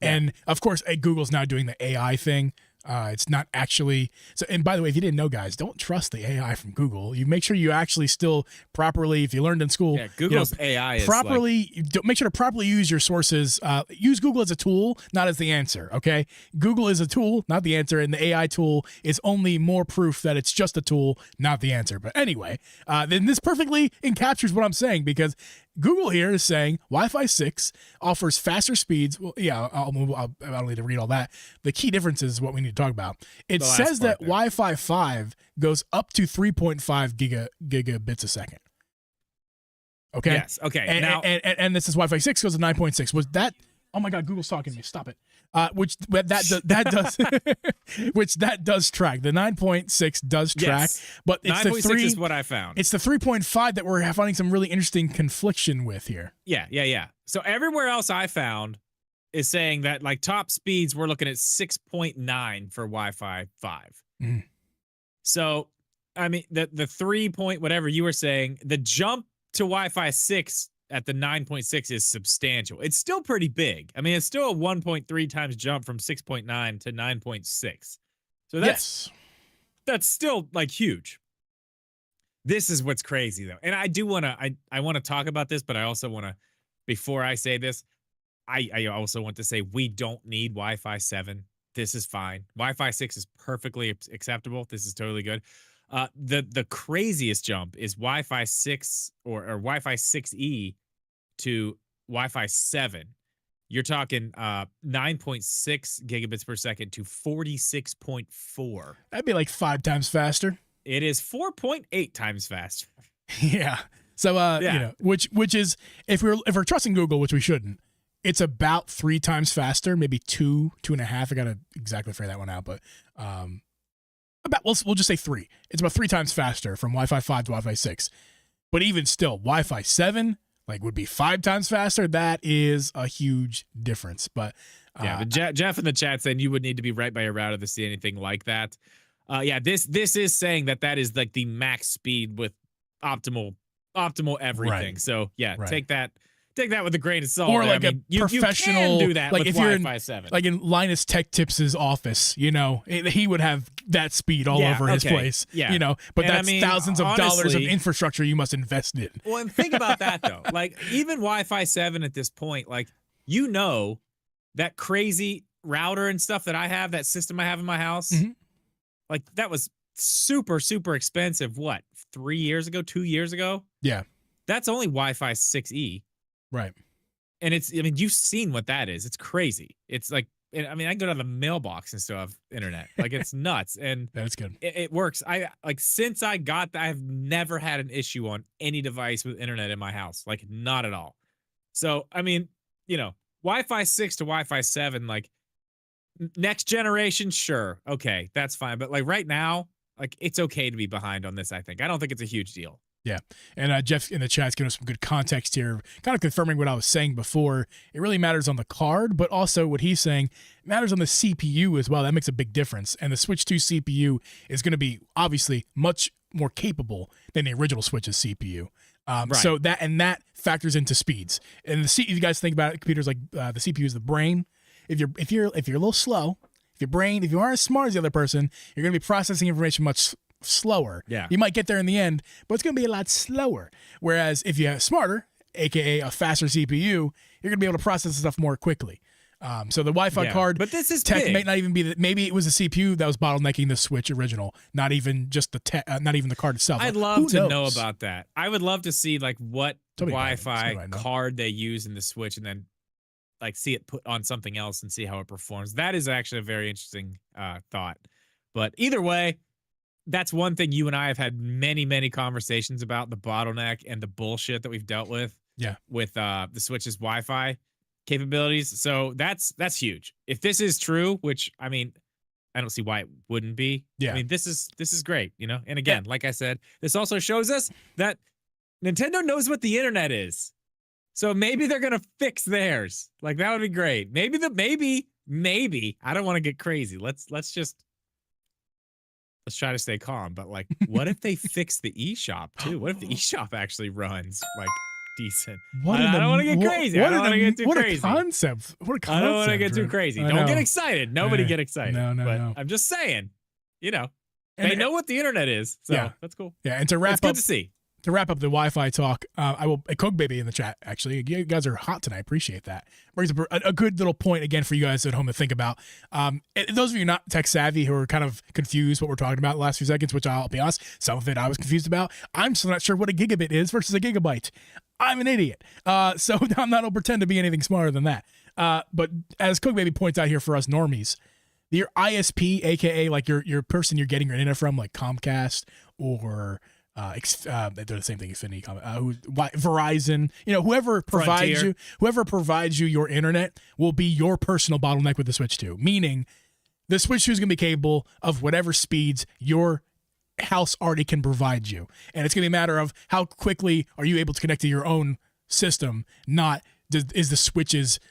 and of course, Google's now doing the AI thing. It's not actually so. And by the way, if you didn't know, guys, don't trust the AI from Google. You make sure you actually still properly, if you learned in school, Google's AI is properly. Make sure to properly use your sources. Use Google as a tool, not as the answer. Okay, Google is a tool, not the answer, and the AI tool is only more proof that it's just a tool, not the answer. But anyway, then this perfectly encaptures what I'm saying, because Google here is saying Wi-Fi 6 offers faster speeds. Well, yeah, I don't need to read all that. The key difference is what we need to talk about. It says that Wi-Fi 5 goes up to 3.5 gigabits a second. Okay. Yes. Okay. And this is Wi-Fi 6 goes to 9.6. Was that? Oh my God, Google's talking to me. Stop it. Which that does which that does track. The 9.6 does track, yes. But it's 9.6 is what I found. It's the 3.5 that we're finding some really interesting confliction with here. Yeah. So everywhere else I found is saying that like top speeds we're looking at 6.9 for Wi-Fi 5. Mm. So I mean the 3 point whatever you were saying, the jump to Wi-Fi 6 at the 9.6 is substantial. It's still pretty big. I mean, it's still a 1.3 times jump from 6.9 to 9.6. So that's still like huge. This is what's crazy though. And I do want to I want to talk about this, but I also want to, before I say this, I also want to say we don't need Wi-Fi 7. This is fine. Wi-Fi 6 is perfectly acceptable. This is totally good. The craziest jump is Wi-Fi 6 or Wi-Fi 6E to Wi-Fi 7. You're talking 9.6 gigabits per second to 46.4. That'd be like 5 times faster. It is 4.8 times faster. Yeah. So you know, which is if we're trusting Google, which we shouldn't, it's about 3 times faster, maybe 2.5. I gotta exactly figure that one out, but about we'll just say 3. It's about 3 times faster from Wi-Fi 5 to Wi-Fi 6. But even still, Wi-Fi 7 like would be 5 times faster. That is a huge difference. But but Jeff in the chat saying you would need to be right by your router to see anything like that. This is saying that is like the max speed with optimal everything. Right. So right. take that with a grain of salt. Or like you professional, can do that like with if you're Wi-Fi 7. like in Linus Tech Tips' office, you know, he would have that speed all over his place. Yeah. You know, but And that's I mean, thousands of dollars of honestly, infrastructure you must invest in. Well, and think about that though. Like even Wi-Fi 7 at this point, like you know, that crazy router and stuff that I have, that system I have in my house, like that was super, super expensive. What, 3 years ago, 2 years ago? Yeah. That's only Wi-Fi 6E. Right. And I mean, you've seen what that is. It's crazy. It's like, I mean, I go to the mailbox and still have internet. Like it's nuts. And that's good. It works. Since I got that, I've never had an issue on any device with internet in my house. Like not at all. So, I mean, you know, Wi-Fi 6 to Wi-Fi 7, like next generation, sure. Okay, that's fine. But like right now, like it's okay to be behind on this, I think. I don't think it's a huge deal. Yeah. And Jeff in the chat's giving us some good context here, kind of confirming what I was saying before. It really matters on the card, but also what he's saying matters on the CPU as well. That makes a big difference. And the Switch 2 CPU is going to be obviously much more capable than the original Switch's CPU. Right. So that factors into speeds. And if you guys think about it, computers like the CPU is the brain. If you're a little slow, if you aren't as smart as the other person, you're going to be processing information much slower. Yeah. You might get there in the end, but it's going to be a lot slower. Whereas if you're smarter, aka a faster CPU, you're going to be able to process stuff more quickly. So the Wi-Fi card, but this is tech big. may not even be maybe it was the CPU that was bottlenecking the Switch original, not even just not even the card itself. I'd love to know about that. I would love to see like what Wi-Fi card they use in the Switch, and then like see it put on something else and see how it performs. That is actually a very interesting thought. But either way, that's one thing you and I have had many, many conversations about, the bottleneck and the bullshit that we've dealt with. Yeah. With the Switch's Wi-Fi capabilities. So that's huge. If this is true, which I mean, I don't see why it wouldn't be. Yeah. I mean, this is great, you know? And again, like I said, this also shows us that Nintendo knows what the internet is. So maybe they're gonna fix theirs. Like that would be great. Maybe I don't want to get crazy. Let's try to stay calm. But like, what if they fix the eShop too? What if the eShop actually runs like decent? I don't want to get crazy. I don't want to get too crazy. What a concept. I don't want to get too crazy. Don't get excited. Nobody get excited. No. I'm just saying, And they know what the internet is. So Yeah. that's cool. Yeah, and to wrap It's up good to see. the Wi-Fi talk, I will Coke Baby in the chat. Actually, you guys are hot tonight. Appreciate that. Brings up a good little point again for you guys at home to think about. Those of you not tech savvy who are kind of confused what we're talking about the last few seconds, which I'll be honest, some of it I was confused about. I'm still not sure what a gigabit is versus a gigabyte. I'm an idiot, so I'm not gonna pretend to be anything smarter than that. But as Coke Baby points out here for us normies, your ISP, aka like your person you're getting your internet from, like Comcast or they're the same thing, Xfinity, Verizon, whoever provides you your internet will be your personal bottleneck with the Switch 2, meaning the Switch 2 is going to be capable of whatever speeds your house already can provide you, and it's going to be a matter of how quickly are you able to connect to your own system, not is the Switch's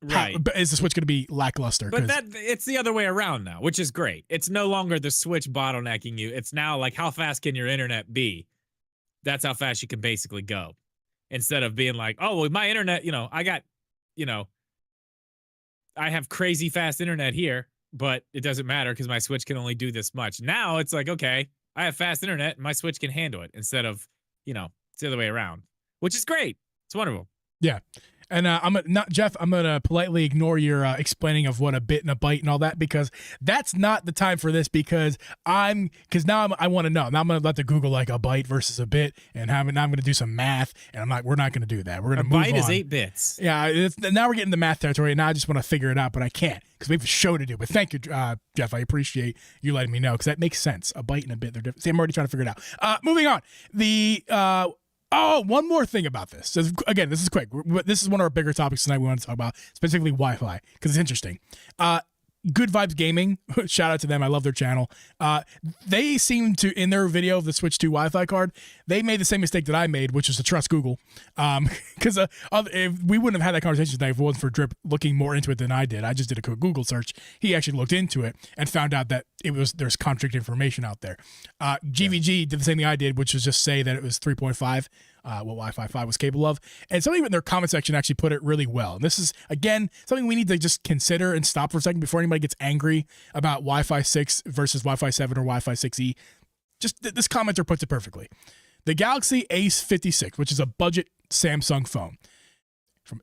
Right. is the Switch going to be lackluster? But it's the other way around now, which is great. It's no longer the Switch bottlenecking you. It's now like, how fast can your internet be? That's how fast you can basically go. Instead of being like, oh, well, my internet, I have crazy fast internet here, but it doesn't matter because my Switch can only do this much. Now it's like, okay, I have fast internet and my Switch can handle it, instead of, it's the other way around, which is great. It's wonderful. Yeah. And Jeff, I'm going to politely ignore your explaining of what a bit and a byte and all that, because that's not the time for this, because I want to know. Now I'm going to let the Google like a byte versus a bit, and now I'm going to do some math, and we're not going to do that. We're going to move on. A byte is 8 bits. Yeah, now we're getting to math territory, and now I just want to figure it out, but I can't because we have a show to do. But thank you, Jeff. I appreciate you letting me know, because that makes sense. A byte and a bit, they're different. See, I'm already trying to figure it out. Moving on. One more thing about this. So again, this is quick. This is one of our bigger topics tonight we want to talk about, specifically Wi-Fi, because it's interesting. Good Vibes Gaming, shout out to them. I love their channel. They seem to, in their video of the Switch 2 Wi-Fi card, they made the same mistake that I made, which is to trust Google. Because if we wouldn't have had that conversation tonight if it wasn't for Drip looking more into it than I did. I just did a quick Google search. He actually looked into it and found out that there's contradicting information out there. GVG did the same thing I did, which was just say that it was 3.5. What Wi-Fi 5 was capable of. And somebody in their comment section actually put it really well. And this is, again, something we need to just consider and stop for a second before anybody gets angry about Wi-Fi 6 versus Wi-Fi 7 or Wi-Fi 6E. Just this commenter puts it perfectly. The Galaxy Ace 56, which is a budget Samsung phone.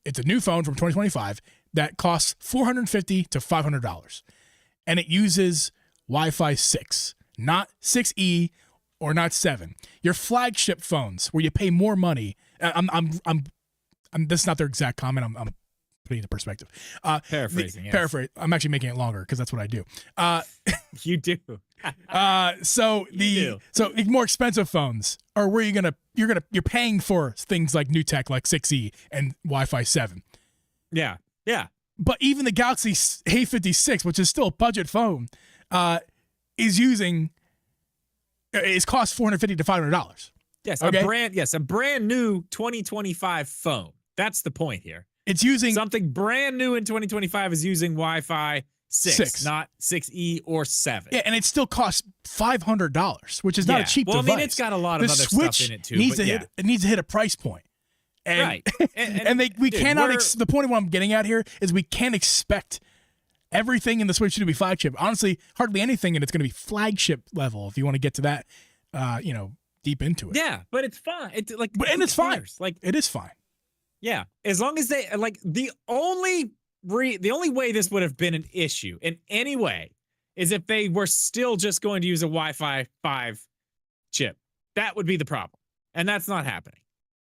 It's a new phone from 2025 that costs $450 to $500. And it uses Wi-Fi 6, not 6E, or not 7. Your flagship phones, where you pay more money. This is not their exact comment. I'm putting it in perspective. Paraphrasing. Paraphrase. I'm actually making it longer because that's what I do. You do. So more expensive phones are where you're paying for things like new tech like 6E and Wi-Fi 7. Yeah. Yeah. But even the Galaxy A56, which is still a budget phone, is cost $450 to $500. Yes, okay? a brand new 2025 phone. That's the point here. It's using something brand new in 2025 is using Wi-Fi 6, not 6E or 7. Yeah, and it still costs $500, which is not a cheap device. Well, I mean, it's got a lot of other stuff in it too. It needs to hit a price point. And, right. The point of what I'm getting at here is we can't expect everything in the Switch 2 to be flagship. Honestly, hardly anything, and it's going to be flagship level if you want to get to that, deep into it. Yeah, but it's fine. It's fine. Like, it is fine. Yeah, as long as they the only way this would have been an issue in any way is if they were still just going to use a Wi-Fi 5 chip. That would be the problem, and that's not happening.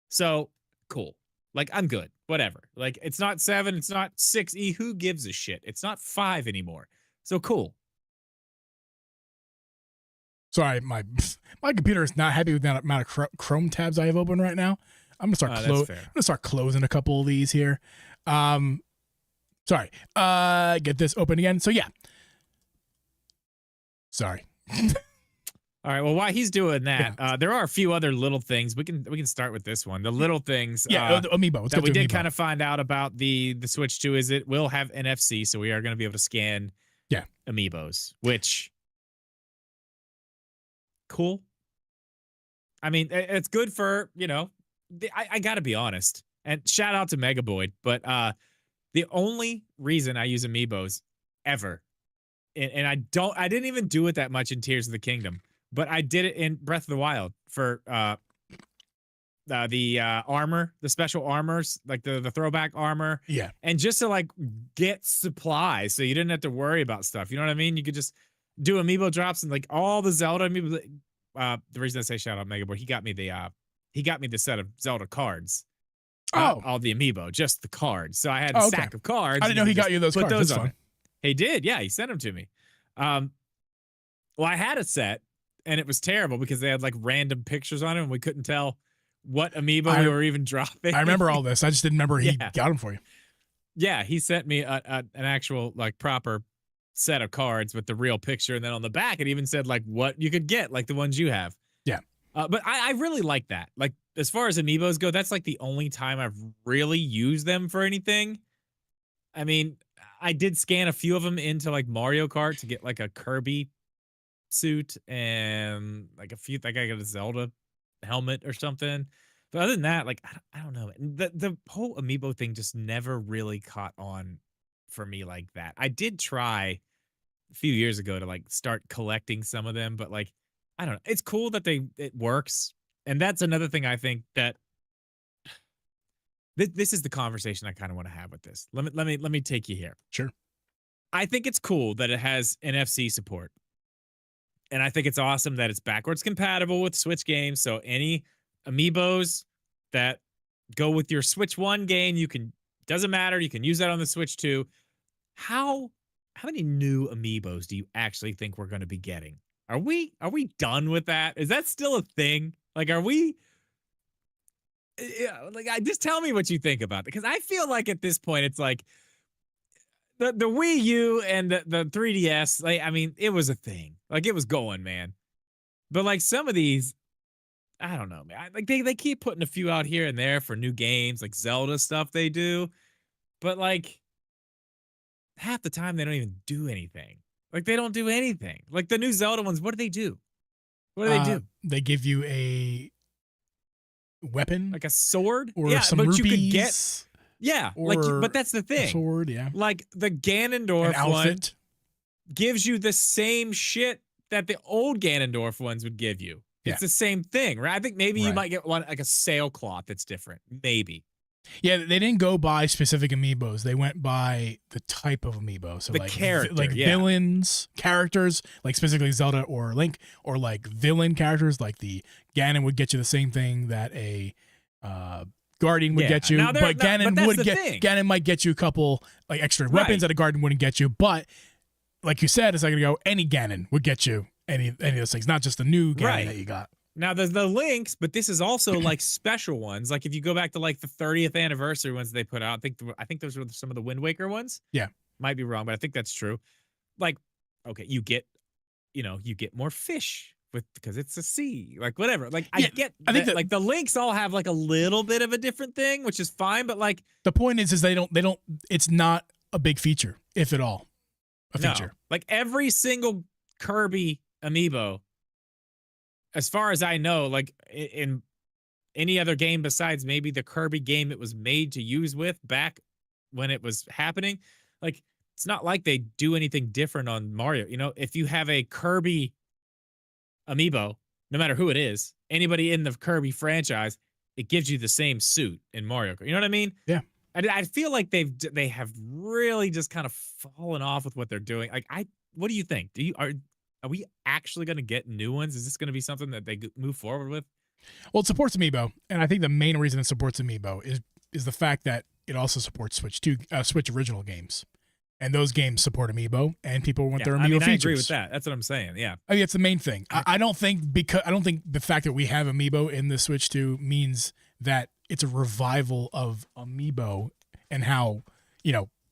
So cool. Like, I'm good. Whatever. Like, it's not 7. It's not 6E. Who gives a shit? It's not 5 anymore. So cool. Sorry, my computer is not happy with the amount of Chrome tabs I have open right now. I'm gonna start closing a couple of these here. Sorry. Get this open again. So yeah. Sorry. All right. Well, while he's doing that, there are a few other little things. We can start with this one. The little things. Yeah, the Amiibo. Let's that get we to did Amiibo. kind of find out about the Switch 2 is it will have NFC, so we are going to be able to scan Amiibos, which cool. I mean, it's good for, I got to be honest. And shout out to Megaboyd, but the only reason I use Amiibos ever, and I didn't even do it that much in Tears of the Kingdom, but I did it in Breath of the Wild for the armor, the special armors, like the throwback armor. Yeah. And just to like get supplies so you didn't have to worry about stuff. You know what I mean? You could just do Amiibo drops and like all the Zelda Amiibo. The reason I say shout out Megaboy, he got me the set of Zelda cards. All the Amiibo, just the cards. So I had a stack of cards. I didn't know he got you those cards. That's fine. He did. Yeah, he sent them to me. Well, I had a set and it was terrible because they had like random pictures on it and we couldn't tell what Amiibo we were even dropping. I remember all this. I just didn't remember he got them for you. Yeah, he sent me an actual like proper set of cards with the real picture, and then on the back it even said like what you could get, like the ones you have. Yeah. But I really like that. Like as far as Amiibos go, that's like the only time I've really used them for anything. I mean, I did scan a few of them into like Mario Kart to get like a Kirby suit and like a few. Like I got a Zelda helmet or something. But other than that, like I don't know. The whole Amiibo thing just never really caught on for me like that. I did try a few years ago to like start collecting some of them, but like I don't know. It's cool that it works. And that's another thing I think that this is the conversation I kind of want to have with this. Let me take you here. Sure. I think it's cool that it has NFC support. And I think it's awesome that it's backwards compatible with Switch games. So any Amiibos that go with your Switch 1 game, doesn't matter, you can use that on the Switch 2. How many new Amiibos do you actually think we're going to be getting? Are we done with that? Is that still a thing? Like, are we? Just tell me what you think about it, because I feel like at this point it's like the Wii U and the 3DS. Like, I mean, it was a thing. Like, it was going, man. But like some of these, I don't know, man. Like they keep putting a few out here and there for new games, like Zelda stuff they do, but like half the time they don't even do anything. Like they don't do anything. Like the new Zelda ones, what do they do? What do they do? They give you a weapon, like a sword, or some but rupees. You could get, but that's the thing. A sword, yeah. Like the Ganondorf one gives you the same shit that the old Ganondorf ones would give you. It's the same thing, right? I think maybe you might get one like a sailcloth that's different. Maybe. Yeah, they didn't go by specific Amiibos. They went by the type of Amiibo. So the like character, villains, characters, like specifically Zelda or Link, or like villain characters, like the Ganon would get you the same thing that a Guardian would get you. But Ganon might get you a couple like extra weapons that a Guardian wouldn't get you. But like you said a second ago, any Ganon would get you any of those things, not just the new Ganon that you got. Now there's the links, but this is also like special ones. Like if you go back to like the 30th anniversary ones they put out, I think those were some of the Wind Waker ones. Yeah, might be wrong, but I think that's true. Like, okay, you get more fish because it's a sea, like whatever. Like I think like the links all have like a little bit of a different thing, which is fine. But like the point is they don't. It's not a big feature, if at all, a feature. Like every single Kirby Amiibo, as far as I know, like in any other game besides maybe the Kirby game it was made to use with back when it was happening, like it's not like they do anything different on Mario. You know, if you have a Kirby Amiibo, no matter who it is, anybody in the Kirby franchise, it gives you the same suit in Mario Kart. You know what I mean? Yeah. I feel like they have really just kind of fallen off with what they're doing. Like what do you think? Are we actually going to get new ones? Is this going to be something that they move forward with? Well, it supports Amiibo, and I think the main reason it supports Amiibo is the fact that it also supports Switch original games, and those games support Amiibo, and people want their Amiibo features. I agree with that. That's what I'm saying. Yeah, I mean, it's the main thing. I don't think the fact that we have Amiibo in the Switch 2 means that it's a revival of Amiibo and how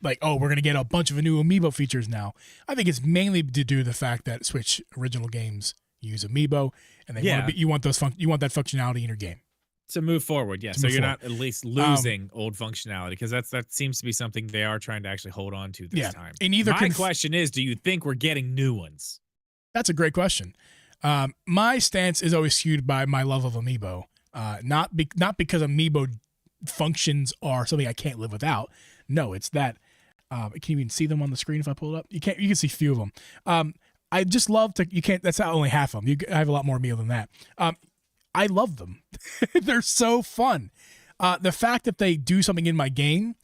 like, oh, we're going to get a bunch of new Amiibo features now. I think it's mainly to do with the fact that Switch original games You use Amiibo, and you want that functionality in your game. To move forward, yeah. To So move you're forward. not at least losing old functionality, because that seems to be something they are trying to actually hold on to this time. And either My question is, do you think we're getting new ones? That's a great question. My stance is always skewed by my love of Amiibo. Not because Amiibo functions are something I can't live without. No, it's that I can't even see them on the screen if I pull it up. You can see a few of them. I just love to. You can't. That's not only half of them. I have a lot more Amiibo than that. I love them. They're so fun. The fact that they do something in my game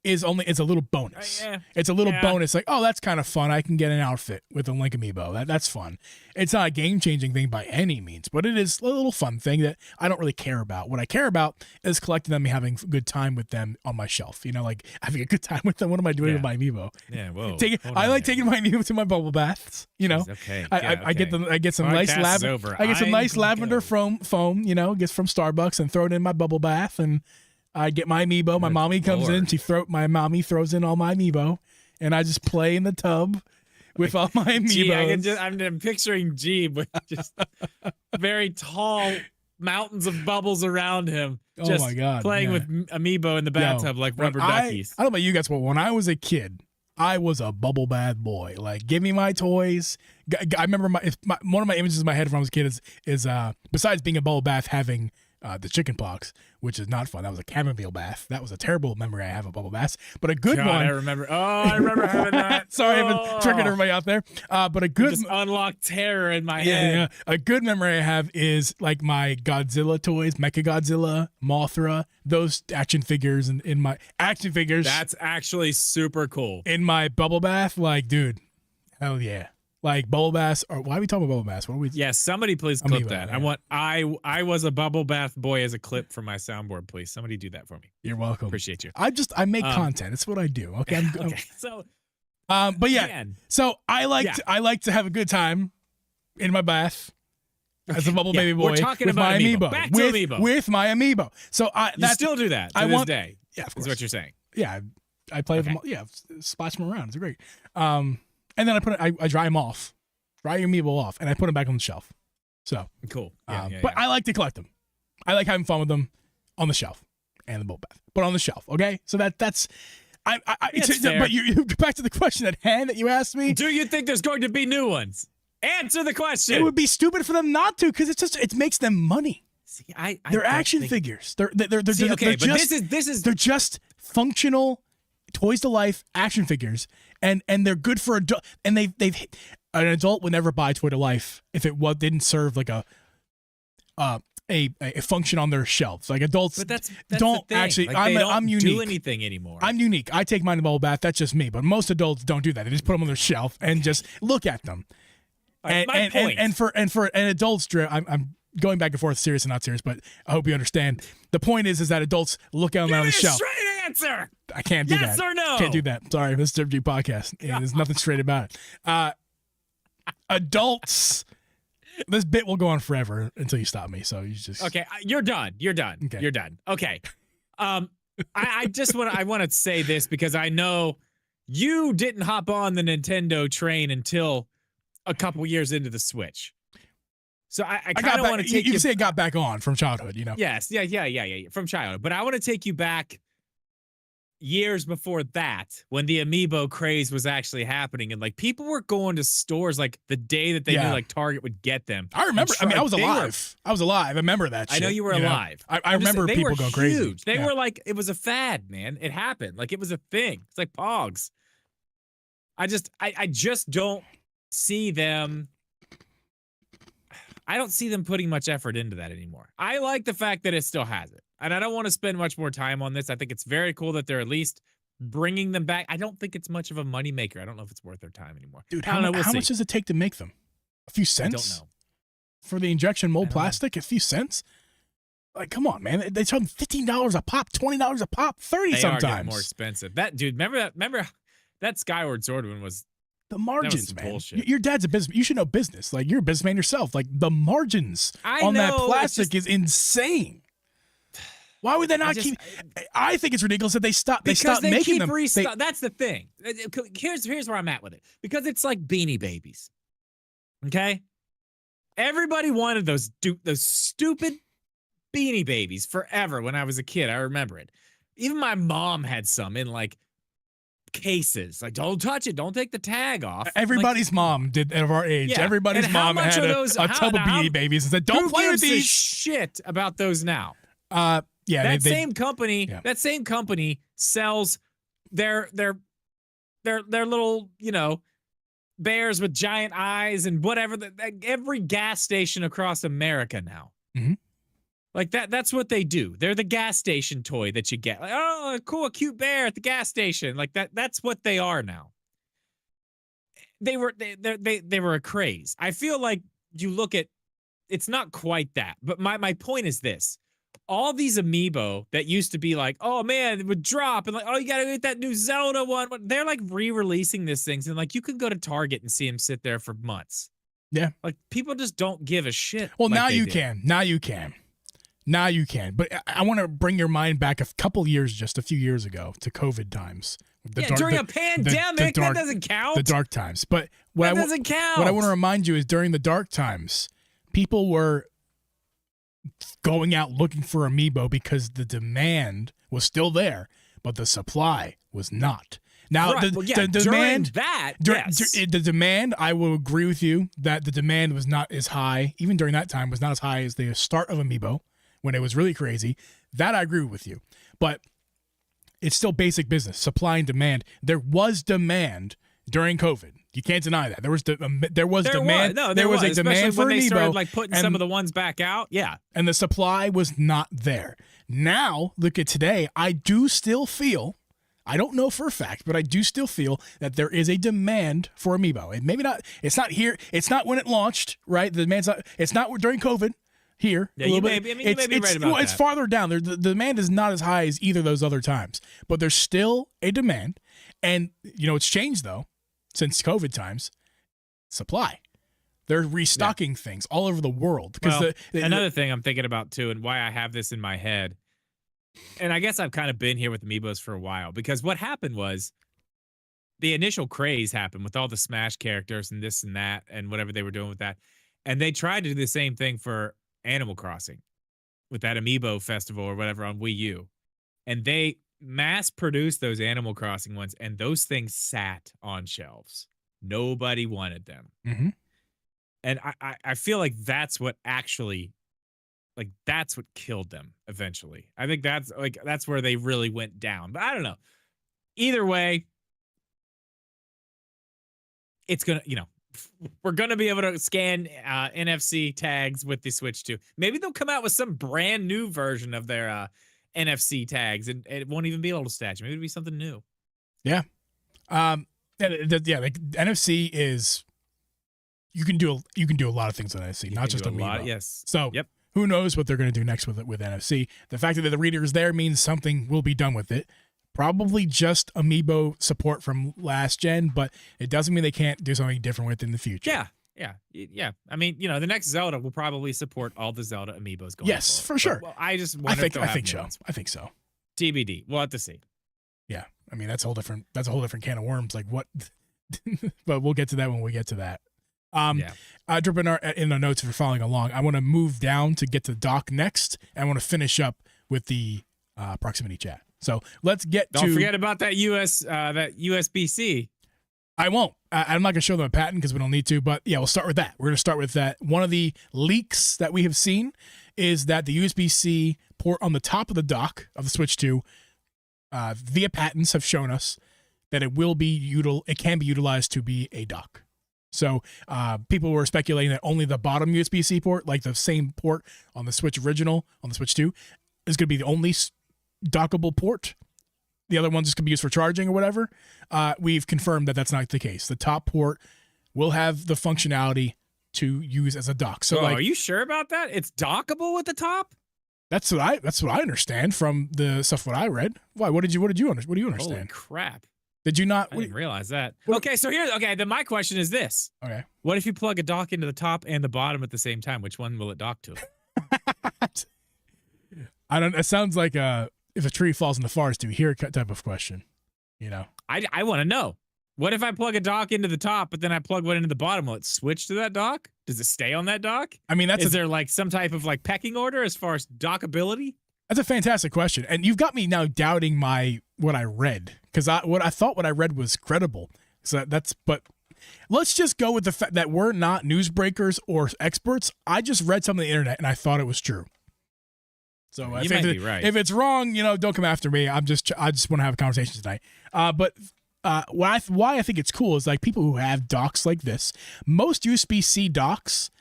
is a little bonus. It's a little bonus. Like, oh, that's kind of fun. I can get an outfit with a Link Amiibo. That's fun. It's not a game-changing thing by any means, but it is a little fun thing that I don't really care about. What I care about is collecting them and having a good time with them on my shelf. Like having a good time with them. What am I doing with my Amiibo? Yeah, whoa. I like taking my Amiibo to my bubble baths. Okay. I get some nice lavender foam. Gets from Starbucks and throw it in my bubble bath, and I get my Amiibo. My mommy comes in. My mommy throws in all my Amiibo, and I just play in the tub with all my Amiibos. I'm picturing Jeeb with just very tall mountains of bubbles around him. Oh my God! Playing with Amiibo in the bathtub like rubber duckies. I don't know about you guys, but when I was a kid, I was a bubble bath boy. Like, give me my toys. I remember one of my images in my head when I was a kid is besides being a bubble bath, having the chicken pox, which is not fun. That was a chamomile bath. That was a terrible memory I have of bubble baths, but a good one. I remember having that. Sorry, I've been tricking everybody out there. But a good just unlocked terror in my head. Yeah. A good memory I have is like my Godzilla toys, Mechagodzilla, Mothra, those action figures in my action figures. That's actually super cool. In my bubble bath, like, dude, hell yeah. Like bubble baths, or why are we talking about bubble baths? What are we? Yeah, somebody please clip Amiibo, that. yeah. I was a bubble bath boy as a clip for my soundboard, please. Somebody do that for me. You're welcome. Appreciate you. I make content. It's what I do. Okay. So, but yeah. man. So I like to have a good time in my bath as a bubble baby boy. We're talking with about my Amiibo. Back to Amiibo. With my Amiibo. So you still do that to this day. Yeah, of course. Is what you're saying. Yeah, I play with them. Yeah, splash them around. It's great. And then I dry them off. Dry your Amiibo off, and I put them back on the shelf. So cool. But I like to collect them. I like having fun with them on the shelf and the bubble bath, but on the shelf. Okay, so that's. But you back to the question at hand that you asked me. Do you think there's going to be new ones? Answer the question. It would be stupid for them not to, because it makes them money. See, they're action figures. They're just functional toys to life action figures, and they're good for adult. And they've an adult would never buy Toy to Life if it didn't serve like a function on their shelves. Like adults, but that's don't the thing. actually. Like, I'm unique. Do anything anymore. I'm unique. I take mine in the bubble bath. That's just me. But most adults don't do that. They just put them on their shelf and just look at them. My point. And for an adult's drip, I'm going back and forth, serious and not serious, but I hope you understand. The point is that adults look at them on the shelf. Straight answer. I can't do that. Yes or no? Can't do that. Sorry, this is a podcast. And there's nothing straight about it. Adults, this bit will go on forever until you stop me. So you just okay. You're done. Okay. You're done. Okay. I just want to say this because I know you didn't hop on the Nintendo train until a couple years into the Switch. So I kind of want to take you. You say it got back on from childhood, Yes, yeah, from childhood. But I want to take you back years before that, when the Amiibo craze was actually happening, and like people were going to stores like the day that they knew like Target would get them. I remember. I mean, I was alive. I remember that. I know you were alive. I remember people going crazy. They were like, it was a fad, man. It happened. Like it was a thing. It's like Pogs. I just don't see them. I don't see them putting much effort into that anymore. I like the fact that it still has it. And I don't want to spend much more time on this. I think it's very cool that they're at least bringing them back. I don't think it's much of a moneymaker. I don't know if it's worth their time anymore. Dude, how much does it take to make them? A few cents? I don't know. For the injection mold plastic, a few cents? Like, come on, man. They charge $15 a pop, $20 a pop, $30 sometimes. They are getting more expensive. That dude, remember that Skyward Sword one was the margins, man. Bullshit. Your dad's a business. You should know business. Like, you're a businessman yourself. Like, the margins on that plastic is insane. Why would they not keep? I think it's ridiculous that they stop. They stop making them. That's the thing. Here's where I'm at with it. Because it's like Beanie Babies. Okay, Everybody wanted those stupid Beanie Babies forever when I was a kid. I remember it. Even my mom had some in like cases. Like, don't touch it. Don't take the tag off. Everybody's mom did of our age. Yeah. Everybody's mom had a tub of Beanie Babies and said, "Don't play with these." Shit about those now. Yeah, that same company. Yeah. That same company sells their little, bears with giant eyes and whatever. Every gas station across America now. Mm-hmm. Like that's what they do. They're the gas station toy that you get. Like, oh, cool, a cute bear at the gas station. Like that's what they are now. They were a craze. I feel like you look at, it's not quite that. But my point is this. All these amiibo that used to be like, oh man, it would drop and like, oh, you gotta get that new Zelda one. They're like re-releasing these things, and like you can go to Target and see them sit there for months. Yeah. Like people just don't give a shit. Well, now you can. Now you can. Now you can. But I want to bring your mind back a few years ago to COVID times. During a pandemic, that doesn't count. The dark times. But that doesn't count. What I want to remind you is during the dark times, people were going out looking for amiibo because the demand was still there, but the supply was not. Now, right. the demand, the demand, I will agree with you that the demand was not as high, even during that time, was not as high as the start of amiibo when it was really crazy. That I agree with you. But it's still basic business, supply and demand. There was demand during COVID. You can't deny that. There was demand. There was a demand for when they amiibo, started like putting some of the ones back out. Yeah, and the supply was not there. Now, look at today. I do still feel, I don't know for a fact, but I do still feel that there is a demand for amiibo. And maybe not. It's not here. It's not when it launched, right? The demand's not. It's not during COVID. Here, yeah, you may be right about that. It's farther down. The demand is not as high as either of those other times, but there's still a demand. And it's changed though. Since COVID times, supply. They're restocking things all over the world. Because another thing I'm thinking about too, and why I have this in my head, and I guess I've kind of been here with Amiibos for a while, because what happened was the initial craze happened with all the Smash characters and this and that and whatever they were doing with that. And they tried to do the same thing for Animal Crossing with that Amiibo festival or whatever on Wii U. And they mass produced those Animal Crossing ones, and those things sat on shelves. Nobody wanted them. Mm-hmm. And I feel like that's what actually, like, that's what killed them eventually. I think that's where they really went down. But I don't know. Either way, it's gonna, we're gonna be able to scan NFC tags with the Switch 2. Maybe they'll come out with some brand new version of their NFC tags, and it won't even be a little statue. Maybe it'll be something new. Yeah. Like NFC is, you can do a lot of things on NFC, not just Amiibo. Yes. So who knows what they're going to do next with NFC? The fact that the reader is there means something will be done with it. Probably just Amiibo support from last gen, but it doesn't mean they can't do something different with it in the future. Yeah. I mean, the next Zelda will probably support all the Zelda Amiibos going Yes, forward. for sure. But, I just wonder if I think so. I think so. TBD. We'll have to see. Yeah. I mean, that's a whole different can of worms. Like what? But we'll get to that when we get to that. Dripping in the notes if you're following along, I want to move down to get to dock next. And I want to finish up with the proximity chat. So let's get Don't forget about that USB-C. I won't. I'm not going to show them a patent because we don't need to, but yeah, we'll start with that. We're going to start with that. One of the leaks that we have seen is that the USB-C port on the top of the dock of the Switch 2, via patents have shown us that it can be utilized to be a dock. So people were speculating that only the bottom USB-C port, like the same port on the Switch original, on the Switch 2, is going to be the only dockable port. The other ones can be used for charging or whatever. We've confirmed that that's not the case. The top port will have the functionality to use as a dock. So, are you sure about that? It's dockable with the top? That's what I understand from the stuff what I read. Why? What do you understand? Holy crap! Did you not? I didn't realize that. Then my question is this. Okay. What if you plug a dock into the top and the bottom at the same time? Which one will it dock to? It sounds like if a tree falls in the forest, do you hear type of question, I want to know. What if I plug a dock into the top, but then I plug one into the bottom? Will it switch to that dock? Does it stay on that dock? I mean, Is there like some type of like pecking order as far as dockability? That's a fantastic question, and you've got me now doubting what I read, because I thought what I read was credible. So but let's just go with the fact that we're not newsbreakers or experts. I just read something on the internet and I thought it was true. So You might be right. If it's wrong, don't come after me. I just want to have a conversation tonight. But why I think it's cool is like people who have docks like this. Most USB-C docks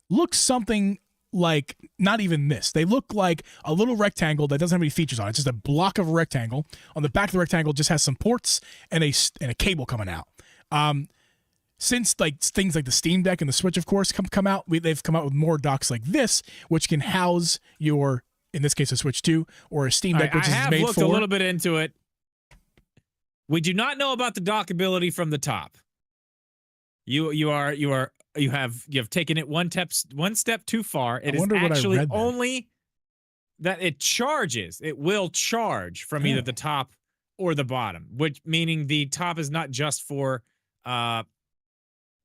look something like not even this. They look like a little rectangle that doesn't have any features on it. It's just a block of a rectangle. On the back of the rectangle just has some ports and a cable coming out. Since like things like the Steam Deck and the Switch, of course, come out, they've come out with more docks like this, which can house your, in this case, a Switch 2 or a Steam Deck, which is made for. I have looked a little bit into it. We do not know about the dockability from the top. You have taken it one step too far. It is actually only that it charges. It will charge from either the top or the bottom, which meaning the top is not just for an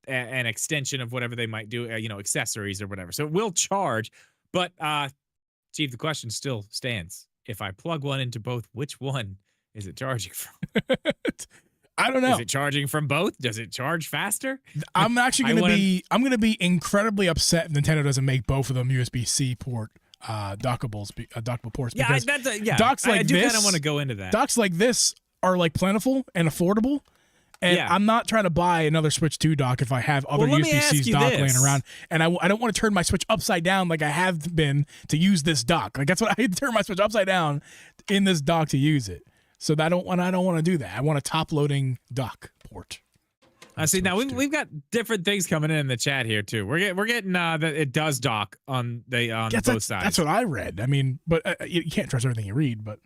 extension of whatever they might do, accessories or whatever. So it will charge, but Chief, the question still stands. If I plug one into both, which one is it charging from? I don't know. Is it charging from both? Does it charge faster? I'm actually going to be incredibly upset if Nintendo doesn't make both of them USB-C port dockable ports. Yeah, because docks like I do this, kind of want to go into that. Docks like this are like plentiful and affordable. And I'm not trying to buy another Switch 2 dock if I have other USB-C's dock laying around. And I don't want to turn my Switch upside down like I have been to use this dock. Like that's what I turn my Switch upside down in this dock to use it. So I don't want to do that. I want a top-loading dock port. See, now we've got different things coming in the chat here too. We're getting that it does dock on both sides. That's what I read. I mean, but you can't trust everything you read. But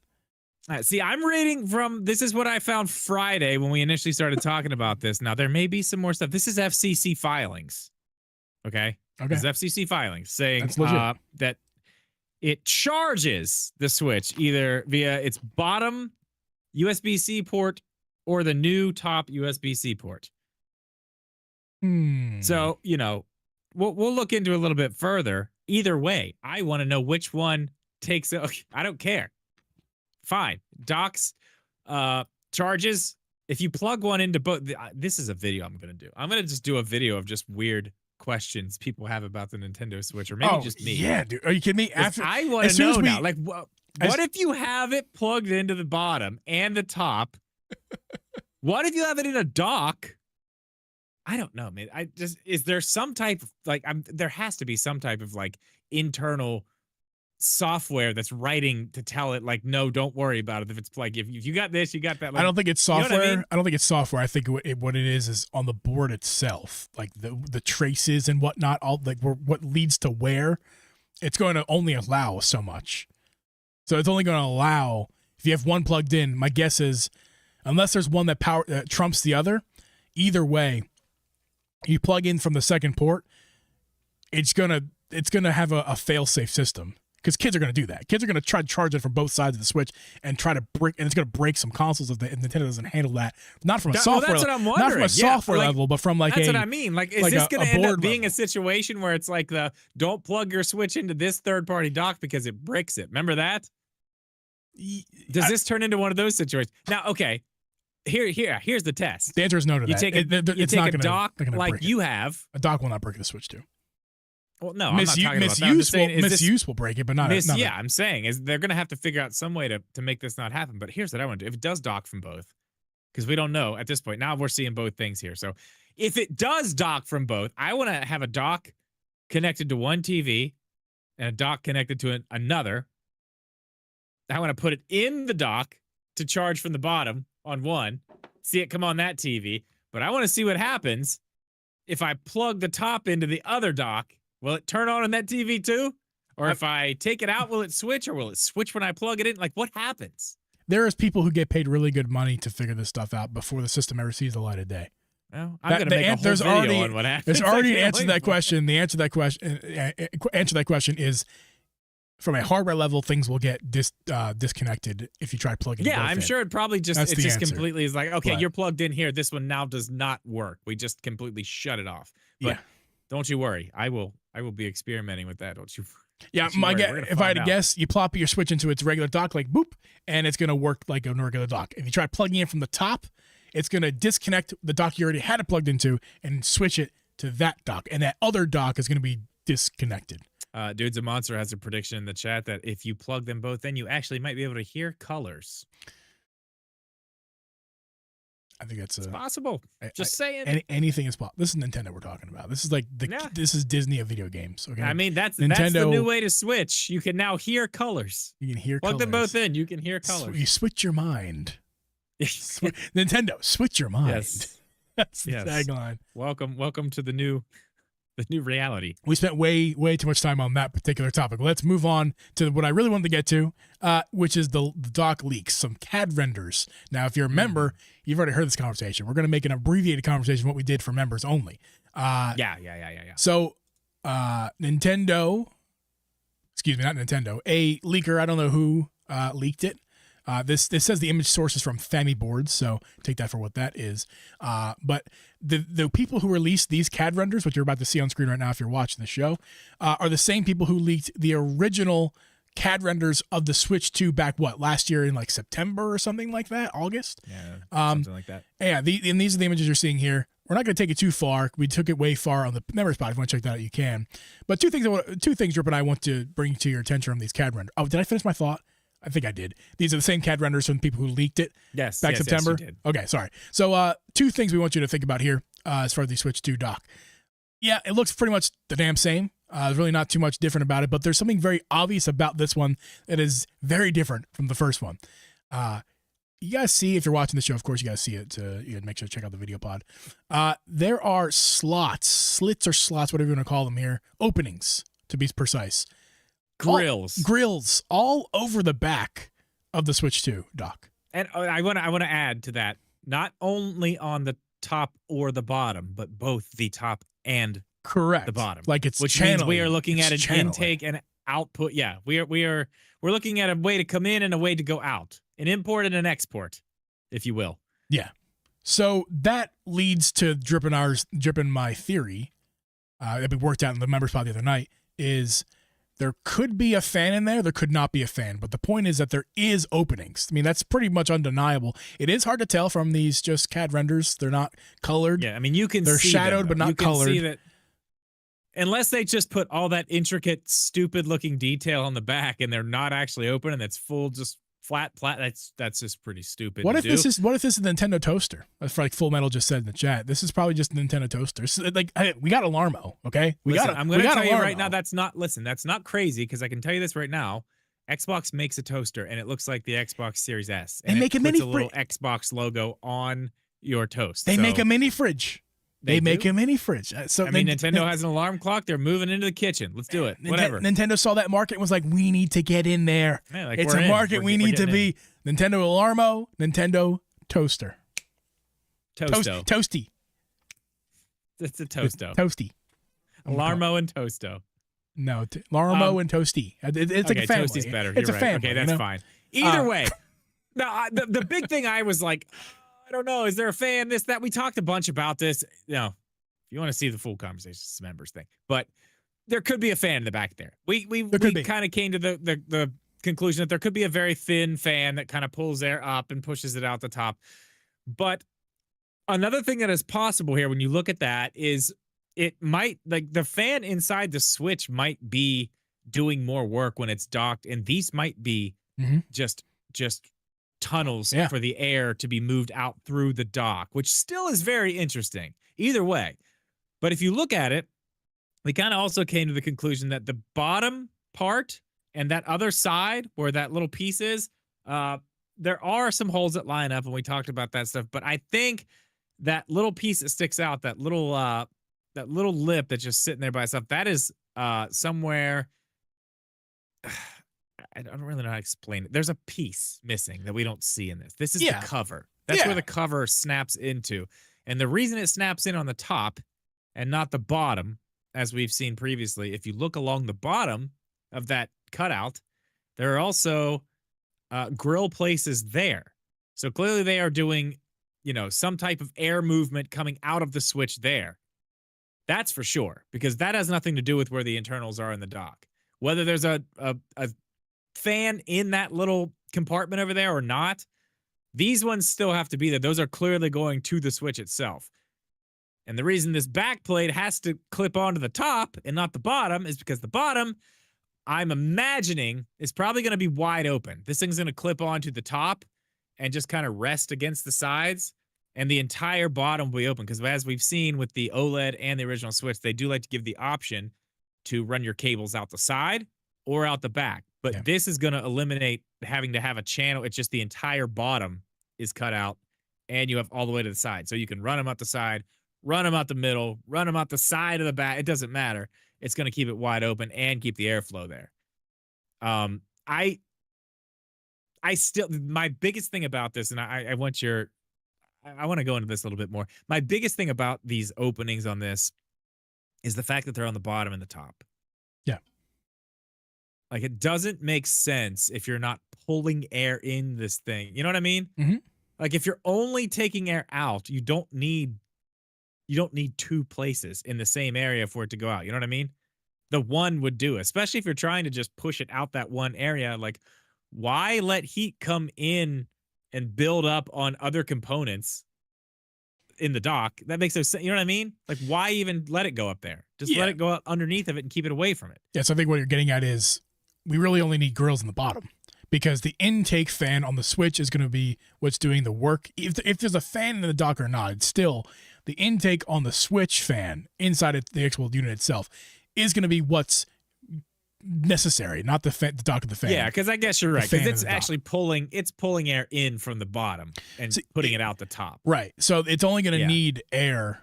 see, I'm reading from. This is what I found Friday when we initially started talking about this. Now there may be some more stuff. This is FCC filings. Okay. This is FCC filings saying that it charges the Switch either via its bottom USB-C port or the new top USB-C port. So, we'll look into it a little bit further. Either way, I want to know which one takes it. Okay, I don't care. Fine. Docks, charges. If you plug one into both, this is a video I'm going to do. I'm going to just do a video of just weird questions people have about the Nintendo Switch, or maybe just me. Yeah, dude. Are you kidding me? I want to know now. Like, what if you have it plugged into the bottom and the top? What if you have it in a dock? I don't know, man. Is there some type of there has to be some type of like internal software that's writing to tell it like, no, don't worry about it. If it's like, if you got this, you got that. Like, I don't think it's software. You know what I mean? I don't think it's software. I think what it is on the board itself, like the traces and whatnot, all like what leads to where. It's going to only allow so much. So it's only going to allow if you have one plugged in. My guess is, unless there's one that trumps the other, either way, you plug in from the second port, it's gonna have a fail-safe system, because kids are gonna do that. Kids are gonna try to charge it from both sides of the Switch and try to break, and it's gonna break some consoles if Nintendo doesn't handle that. Not from a software, that's what I'm wondering. Not from a software level, but from like that's what I mean. Like, is like this gonna end up being level. a situation where it's like don't plug your Switch into this third-party dock because it breaks it? Remember that? Does this turn into one of those situations? Now, okay. Here's the test. The answer is no to that. You take a dock like you have. A dock will not break the Switch 2. Well, no, I'm not talking about that. Misuse will break it, but not. I'm saying is they're going to have to figure out some way to make this not happen. But here's what I want to do. If it does dock from both, because we don't know at this point. Now we're seeing both things here. So if it does dock from both, I want to have a dock connected to one TV and a dock connected to another. I want to put it in the dock to charge from the bottom on one, see it come on that TV, but I want to see what happens if I plug the top into the other dock. Will it turn on that TV too? Or if I take it out, will it switch, or will it switch when I plug it in? Like, what happens? There is people who get paid really good money to figure this stuff out before the system ever sees the light of day. Well, I'm going to make a whole video on what happens. There's already an answer to that question. The answer to that question is from a hardware level, things will get disconnected if you try plugging. Yeah, both I'm in. sure it probably just That's it the just answer. completely is like, okay, But- you're plugged in here. This one now does not work. We just completely shut it off. But Yeah. don't you worry. I will be experimenting with that. Don't you? Yeah, Don't you my worry, guess, we're gonna if I had find to out. guess, you plop your Switch into its regular dock, like boop, and it's gonna work like a regular dock. If you try plugging it from the top, it's gonna disconnect the dock you already had it plugged into and switch it to that dock, and that other dock is gonna be disconnected. Dudes, a monster has a prediction in the chat that if you plug them both in, you actually might be able to hear colors. I think that's It's possible. Just saying. anything is possible. This is Nintendo we're talking about. This is like Yeah. this is Disney of video games. Okay, I mean, that's the Nintendo- new way to switch. You can now hear colors. you can hear Plug them colors. both in. You can hear colors. You switch your mind. Nintendo, switch your mind. Yes. That's the Yes. tagline. Welcome to the new reality. We spent way too much time on that particular topic. Let's move on to what I really wanted to get to, which is the dock leaks, some CAD renders. Now, if you're a member, you've already heard this conversation. We're going to make an abbreviated conversation, what we did for members only. Yeah. So, Nintendo, excuse me, not Nintendo, a leaker, I don't know who leaked it. This says the image source is from Fami Boards, so take that for what that is. But the people who released these CAD renders, which you're about to see on screen right now if you're watching the show, are the same people who leaked the original CAD renders of the Switch 2 back, last year in like September or something like that, August? Yeah. Something like that. Yeah, and these are the images you're seeing here. We're not going to take it too far. We took it way far on the members spot. If you want to check that out, you can. But two things, Rip and I want to bring to your attention from these CAD renders. Oh, did I finish my thought? I think I did. These are the same CAD renders from people who leaked it Yes. back September. Yes, you did. Okay, sorry. So two things we want you to think about here as far as the Switch 2 dock. Yeah, it looks pretty much the damn same. There's really not too much different about it, but there's something very obvious about this one that is very different from the first one. You guys see, if you're watching the show, of course, you guys see it. You make sure to check out the video pod. There are slits or slots, whatever you want to call them here, openings to be precise. Grills all over the back of the Switch 2 dock. And I want to add to that, not only on the top or the bottom, but both the top and Correct. the bottom. Like it's which channeling. means we are looking at an It's channeling. intake and output. Yeah, we're looking at a way to come in and a way to go out, an import and an export, if you will. Yeah. So that leads to Drip and my theory that we worked out in the members pod the other night is there could be a fan in there could not be a fan, but the point is that there is openings. I mean, that's pretty much undeniable. It is hard to tell from these just CAD renders. They're not colored. Yeah, I mean, you can They're see shadowed, them, but not you can colored. See that unless they just put all that intricate, stupid-looking detail on the back and they're not actually open and it's full, just flat. That's just pretty stupid. What if do. this is a Nintendo toaster? That's like Full Metal just said in the chat. This is probably just a Nintendo toaster. This is like, hey, we got Alarmo, okay? I'm going to tell you right now, Alarmo. that's not crazy because I can tell you this right now. Xbox makes a toaster and it looks like the Xbox Series S. They And make a puts mini a little Xbox logo on your toast. They So make a mini fridge. They make do? a mini fridge. So I mean, Nintendo has an alarm clock. They're moving into the kitchen. Let's do it. Whatever. Nintendo saw that market and was like, we need to get in there. Yeah, like, It's we're a in. market We're we get- we're need to getting be. Nintendo Alarmo, Nintendo Toaster. Toasto. Toasty. It's a Toasto. Toasty. Alarmo and Toasto. No, Alarmo and Toasty. It's like Okay, a family. Toasty's better. It's You're a right. family. Okay, that's you know? fine. Either way. Now, the big thing I was like, I don't know. Is there a fan? This, that. We talked a bunch about this. No. If you want to see the full conversation, it's a members thing. But there could be a fan in the back there. We kind of came to the conclusion that there could be a very thin fan that kind of pulls air up and pushes it out the top. But another thing that is possible here when you look at that is it might, like, the fan inside the Switch might be doing more work when it's docked, and these might be just tunnels for the air to be moved out through the dock, which still is very interesting either way. But if you look at it, we kind of also came to the conclusion that the bottom part and that other side where that little piece is, there are some holes that line up, and we talked about that stuff. But I think that little piece that sticks out, that little lip that's just sitting there by itself, that is somewhere. I don't really know how to explain it. There's a piece missing that we don't see in this. This is the cover. That's where the cover snaps into. And the reason it snaps in on the top and not the bottom, as we've seen previously, if you look along the bottom of that cutout, there are also grill places there. So clearly they are doing, some type of air movement coming out of the switch there. That's for sure, because that has nothing to do with where the internals are in the dock. Whether there's a fan in that little compartment over there or not, these ones still have to be there. Those are clearly going to the switch itself. And the reason this back plate has to clip onto the top and not the bottom is because the bottom, I'm imagining, is probably going to be wide open. This thing's going to clip onto the top and just kind of rest against the sides, and the entire bottom will be open. Because as we've seen with the OLED and the original Switch, they do like to give the option to run your cables out the side or out the back. But this is going to eliminate having to have a channel. It's just the entire bottom is cut out, and you have all the way to the side. So you can run them out the side, run them out the middle, run them out the side of the back. It doesn't matter. It's going to keep it wide open and keep the airflow there. I still, my biggest thing about this, and I want to go into this a little bit more. My biggest thing about these openings on this is the fact that they're on the bottom and the top. Yeah. Like, it doesn't make sense if you're not pulling air in this thing. You know what I mean? Mm-hmm. Like, if you're only taking air out, you don't need two places in the same area for it to go out. You know what I mean? The one would do, especially if you're trying to just push it out that one area. Like, why let heat come in and build up on other components in the dock? That makes no sense. You know what I mean? Like, why even let it go up there? Just let it go up underneath of it and keep it away from it. Yeah, so I think what you're getting at is we really only need grills in the bottom, because the intake fan on the Switch is going to be what's doing the work. If there's a fan in the dock or not, it's still the intake on the Switch fan inside of the actual unit itself is going to be what's necessary, not the dock of the fan. Yeah, because I guess you're right. Because it's actually pulling air in from the bottom and putting it out the top. Right. So it's only going to need air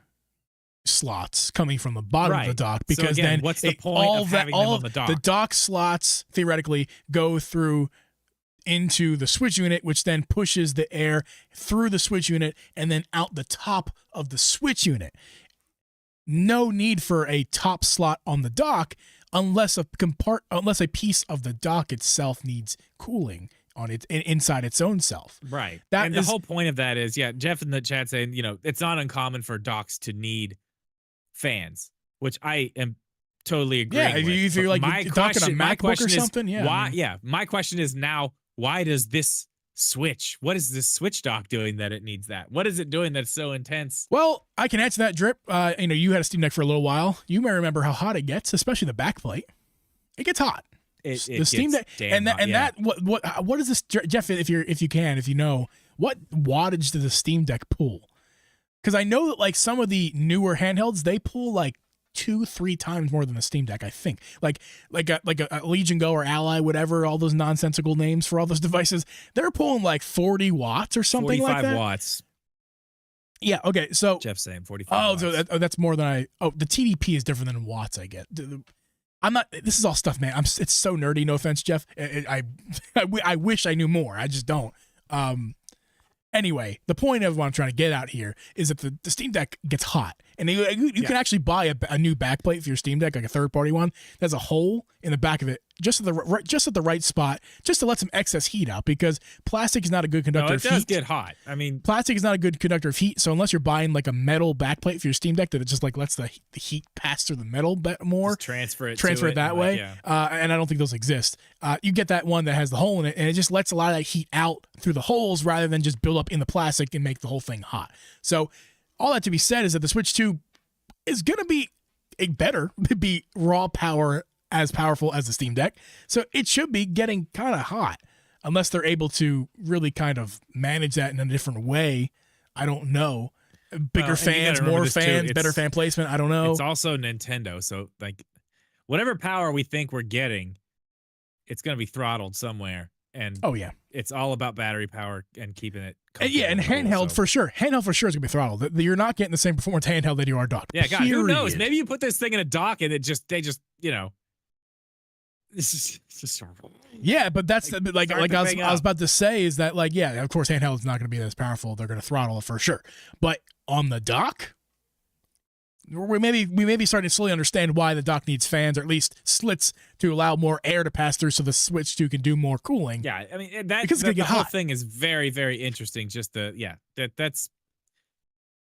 slots coming from the bottom of the dock, because so again, then what's the point of having them on the dock? The dock slots theoretically go through into the Switch unit, which then pushes the air through the Switch unit and then out the top of the Switch unit. No need for a top slot on the dock unless a piece of the dock itself needs cooling on it inside its own self. Right. And the whole point of that is, Jeff in the chat saying, it's not uncommon for docks to need fans, which I am totally agreeing with. Yeah, if you're like talking a MacBook or something, my question is now, why does this Switch, what is this Switch dock doing that it needs that? What is it doing that's so intense? Well, I can answer that, Drip. You had a Steam Deck for a little while. You may remember how hot it gets, especially the backplate. It gets hot. The Steam Deck, what is this, Jeff? If you know, what wattage does the Steam Deck pull? Because I know that like some of the newer handhelds, they pull like 2-3 times more than the Steam Deck, I think. Like a Legion Go or Ally, whatever, all those nonsensical names for all those devices, they're pulling like 40 watts or something like that. 45 watts. Yeah, okay, so Jeff's saying 45 watts. So that's more than the TDP is different than watts, I get. I'm not, this is all stuff, man. It's so nerdy, no offense, Jeff. I wish I knew more. I just don't. Anyway, the point of what I'm trying to get out here is that the Steam Deck gets hot, and you can actually buy a new backplate for your Steam Deck, like a third-party one. There's a hole in the back of it, just at the right spot, just to let some excess heat out, because plastic is not a good conductor of heat. It does get hot. I mean, plastic is not a good conductor of heat, so unless you're buying like a metal backplate for your Steam Deck that it just like lets the heat pass through the metal more, just transfer it that way. And I don't think those exist. You get that one that has the hole in it, and it just lets a lot of that heat out through the holes rather than just build up in the plastic and make the whole thing hot. So all that to be said is that the Switch 2 is going to be raw power as powerful as the Steam Deck. So it should be getting kind of hot, unless they're able to really kind of manage that in a different way. I don't know. Bigger fans, more fans, better fan placement. I don't know. It's also Nintendo. So like whatever power we think we're getting, it's going to be throttled somewhere. And it's all about battery power and keeping it. And handheld for sure. Handheld for sure is going to be throttled. You're not getting the same performance handheld that you are docked. Yeah, God, who knows? Maybe you put this thing in a dock and they just this is just yeah, but that's like I was about to say is that like, yeah, of course handheld is not going to be as powerful. They're going to throttle it for sure. But on the dock, we may be starting to slowly understand why the dock needs fans, or at least slits to allow more air to pass through, so the Switch 2 can do more cooling. Yeah, I mean Because it's gonna the get whole hot. thing is very, very interesting. Just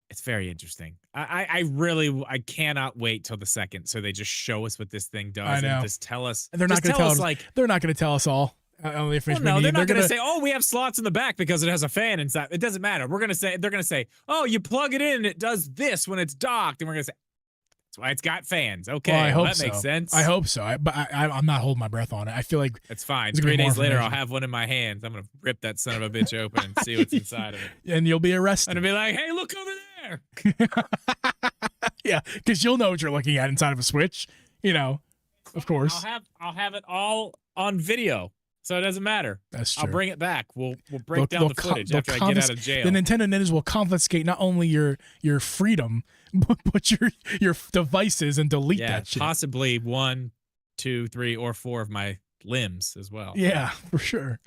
it's very interesting. I cannot wait till the second, so they just show us what this thing does I know. and just tell us. And they're not just going to tell us like. they're not going to tell us all. The Well, information no, we they're need. not going to say, "Oh, we have slots in the back because it has a fan inside." It doesn't matter. They're going to say, "Oh, you plug it in and it does this when it's docked," and we're going to say, "That's why it's got fans." Okay, Well, I hope that so. makes sense. I hope so. But I'm not holding my breath on it. I feel like It's fine. There's gonna 3 be more days later, I'll information. have one in my hands. I'm going to rip that son of a bitch open and see what's inside of it. and you'll be arrested. And I'll be like, "Hey, look over there." Yeah, because you'll know what you're looking at inside of a Switch. Of course. I'll have it all on video, so it doesn't matter. That's true. I'll bring it back. We'll break down the footage after I get out of jail. The Nintendo Ninjas will confiscate not only your freedom, but your devices and delete Yeah, that shit. possibly 1, 2, 3, or 4 of my limbs as well. Yeah, for sure.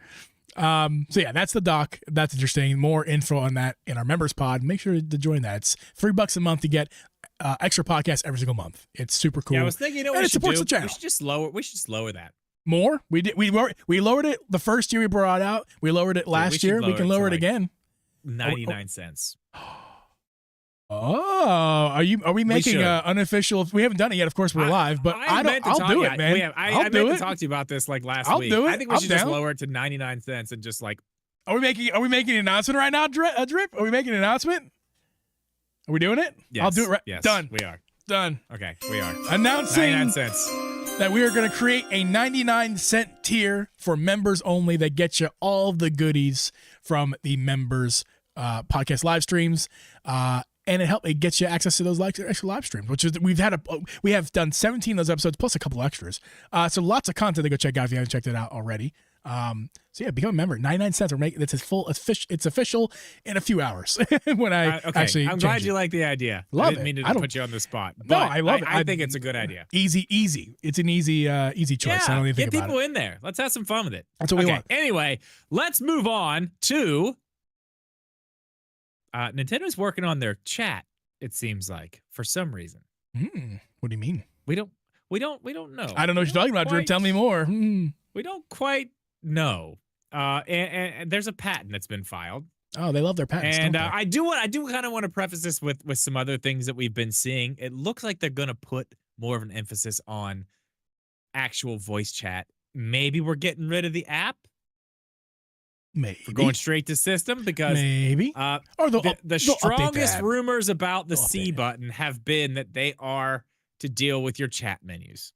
So yeah, that's the doc. That's interesting. More info on that in our members pod. Make sure to join that. It's $3 a month to get extra podcasts every single month. It's super cool. Yeah, I was thinking, And what we it should supports do? the channel. We should just lower that. More? We lowered it the first year we brought it out. We lowered it last should year. We lower can it to, lower it like, again. 99 cents. Oh, are we making should. Unofficial? We haven't done it yet. Of course, we're live, but I'll do it, man. I I'll meant do to it. talk to you about this like last I'll week. do it. I think we I'm should just down. lower it to 99 cents and just like. Are we making an announcement right now, Drip? Are we making an announcement? Are we doing it? Yes, I'll do it right. Yes, Done. we are. Done. Okay, we are. Announcing 99 cents. that we are going to create a 99-cent tier for members only that gets you all the goodies from the members podcast live streams. And it gets you access to those extra live streams, which is we have done 17 of those episodes plus a couple extras. So lots of content to go check out if you haven't checked it out already. So yeah, become a member. 99 cents. It's official in a few hours when I actually. I'm glad you like the idea. Love I didn't mean it. to put you on the spot. No, But I love it. I think it's a good idea. Easy. It's an easy choice. I don't even think get about people it. in there. Let's have some fun with it. That's what we want. Anyway, let's move on to Nintendo's working on their chat. It seems like for some reason. What do you mean? We don't know. I don't know what you're talking about, Drip. Tell me more. We don't quite know. And there's a patent that's been filed. Oh, they love their patents. And don't they? I do kind of want to preface this with some other things that we've been seeing. It looks like they're going to put more of an emphasis on actual voice chat. Maybe we're getting rid of the app. Maybe We're going straight to system because maybe. Or the they'll update the strongest app. rumors about the They'll update C it. button have been that they are to deal with your chat menus.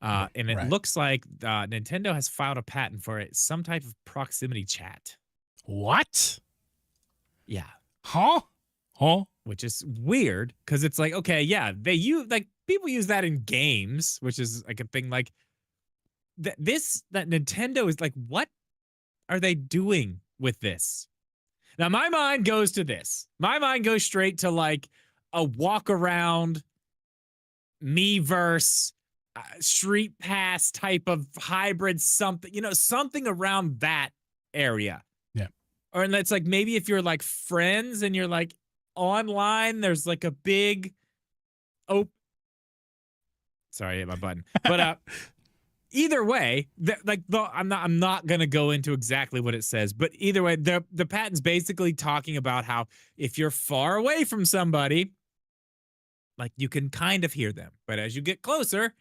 And it Right. looks like Nintendo has filed a patent for it, some type of proximity chat. What? Yeah. Huh? Which is weird because it's like, okay, yeah, people use that in games, which is like a thing like that Nintendo is like, what are they doing with this? Now, my mind goes to this. My mind goes straight to like a walk around Miiverse, Street Pass type of hybrid something, something around that area. Yeah. Or and it's like maybe if you're like friends and you're like online, there's like a big sorry, I hit my button. But either way, I'm not gonna go into exactly what it says, but either way, the patent's basically talking about how if you're far away from somebody, like you can kind of hear them, but as you get closer,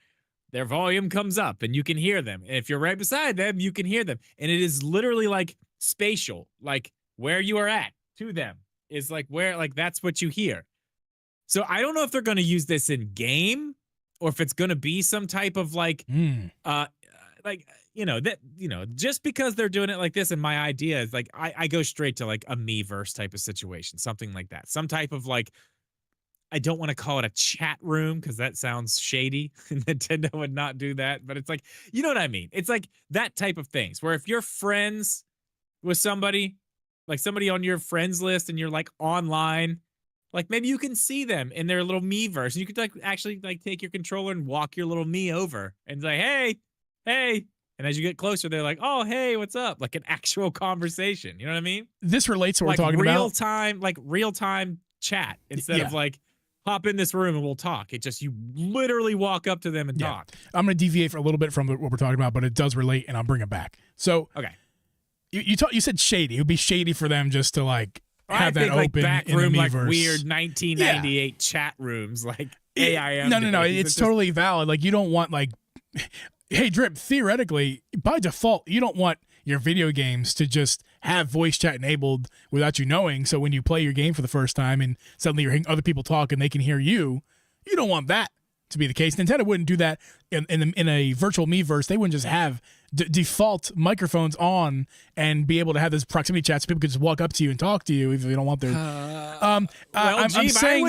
their volume comes up and you can hear them. And if you're right beside them, you can hear them. And it is literally like spatial, like where you are at to them is like where, like that's what you hear. So I don't know if they're going to use this in game or if it's going to be some type of like, just because they're doing it like this. And my idea is like, I go straight to like a Miiverse type of situation, something like that. Some type of like, I don't want to call it a chat room because that sounds shady. Nintendo would not do that, but it's like, you know what I mean? It's like that type of things where if you're friends with somebody, like somebody on your friends list and you're like online, like maybe you can see them in their little Miiverse and you could like actually like take your controller and walk your little Mii over and say, hey. And as you get closer, they're like, oh, hey, what's up? Like an actual conversation. You know what I mean? This relates to what Like we're talking about. real time chat instead of like hop in this room and we'll talk. It just, you literally walk up to them and talk. I'm going to deviate for a little bit from what we're talking about, but it does relate, and I'll bring it back. So, Okay. You said shady. It would be shady for them just to like have that like open back in room, the like Miiverse. weird 1998 chat rooms, like AIM. No. It's totally valid. Like you don't want like, hey, Drip. Theoretically, by default, you don't want your video games to just have voice chat enabled without you knowing. So when you play your game for the first time and suddenly you're hearing other people talk and they can hear you, you don't want that to be the case. Nintendo wouldn't do that in a virtual Miiverse. They wouldn't just have default microphones on and be able to have this proximity chat so people could just walk up to you and talk to you if they don't want their. Well, I'm saying,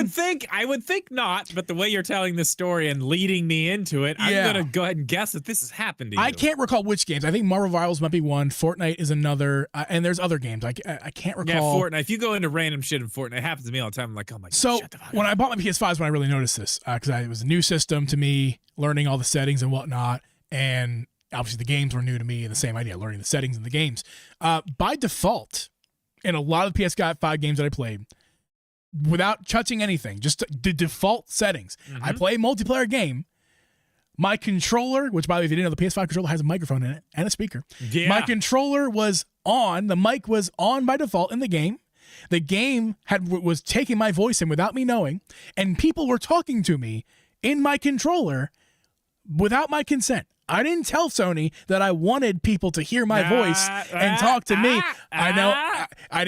I would think not, but the way you're telling this story and leading me into it, I'm gonna go ahead and guess that this has happened to you. I can't recall which games. I think Marvel Rivals might be one. Fortnite is another, and there's other games. I can't recall. Yeah, Fortnite. If you go into random shit in Fortnite, it happens to me all the time. I'm like, oh my god. So shut the fuck when up. I bought my PS5 is when I really noticed this because it was a new system to me, learning all the settings and whatnot, and obviously the games were new to me and the same idea, learning the settings in the games. By default, in a lot of the PS5 games that I played, without touching anything, just the default settings, I play a multiplayer game. My controller, which by the way, if you didn't know, the PS5 controller has a microphone in it and a speaker. Yeah. My controller was on. The mic was on by default in the game. The game was taking my voice in without me knowing, and people were talking to me in my controller without my consent. I didn't tell Sony that I wanted people to hear my voice and talk to me. I know. I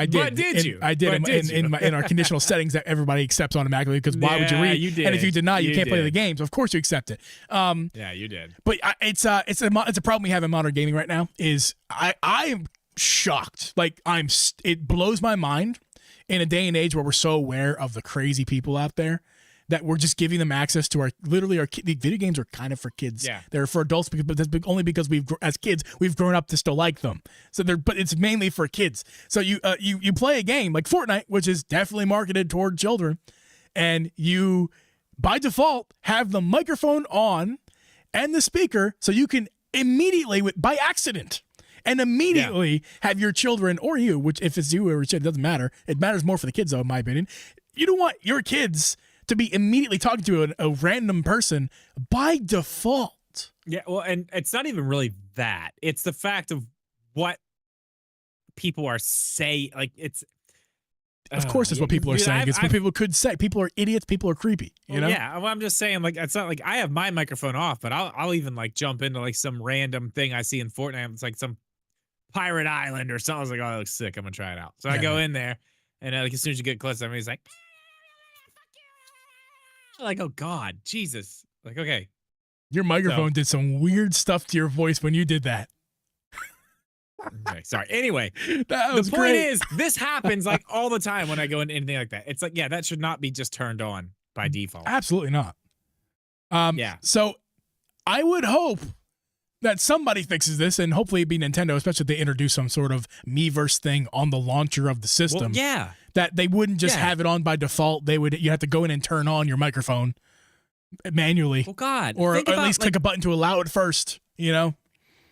did. But did you? I did But did you? in our conditional settings that everybody accepts automatically because why would you Yeah, read? you did. And if you deny, you You can't play did. the games. Of course you accept it. Yeah, you did. But it's a problem we have in modern gaming right now. Is I am shocked. Like it blows my mind in a day and age where we're so aware of the crazy people out there that we're just giving them access to our the video games are kind of for kids. Yeah. They're for adults but that's only because as kids we've grown up to still like them. So but it's mainly for kids. So you play a game like Fortnite, which is definitely marketed toward children, and you by default have the microphone on and the speaker so you can immediately by accident and immediately have your children or you, which if it's you or it doesn't matter. It matters more for the kids though, in my opinion. You don't want your kids to be immediately talking to a random person by default. Yeah, well, and it's not even really that. It's the fact of what people are saying. Like, it's... Of course, it's what people are saying. It's what people could say. People are idiots. People are creepy. You know? Yeah, well, I'm just saying, like, it's not like I have my microphone off, but I'll even, like, jump into, like, some random thing I see in Fortnite. It's like some pirate island or something. I was like, oh, that looks sick. I'm going to try it out. So I go in there, and like, as soon as you get close, everybody's like... Like, oh God, Jesus. Like, okay. Your microphone did some weird stuff to your voice when you did that. Okay, sorry. Anyway, That was the point great. is, this happens like all the time when I go into anything like that. It's like, yeah, that should not be just turned on by default. Absolutely not. Yeah. So I would hope that somebody fixes this, and hopefully it'd be Nintendo, especially if they introduce some sort of Miiverse thing on the launcher of the system. Well, yeah. That they wouldn't just have it on by default. You have to go in and turn on your microphone manually. Well, God. Or think at about, least like, click a button to allow it first, you know?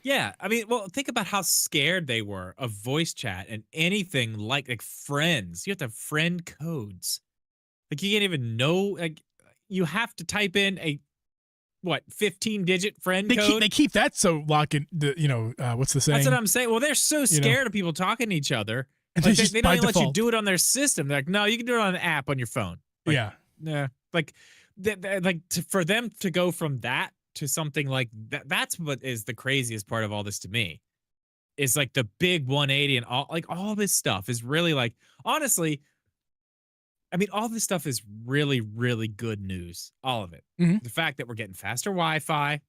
Yeah. I mean, well, think about how scared they were of voice chat and anything like friends. You have to have friend codes. Like, you can't even know. Like, you have to type in a 15-digit friend code? They keep that so locked in, what's the saying? That's what I'm saying. Well, they're so scared of people talking to each other. And Like, just they by don't even let you default. do it on their system. They're like, no, you can do it on an app on your phone. Like, Yeah. Yeah. Like, for them to go from that to something like that, that's what is the craziest part of all this to me. Is like the big 180 and all this stuff is really like, honestly, I mean, all this stuff is really, really good news. All of it. Mhm. The fact that we're getting faster Wi-Fi,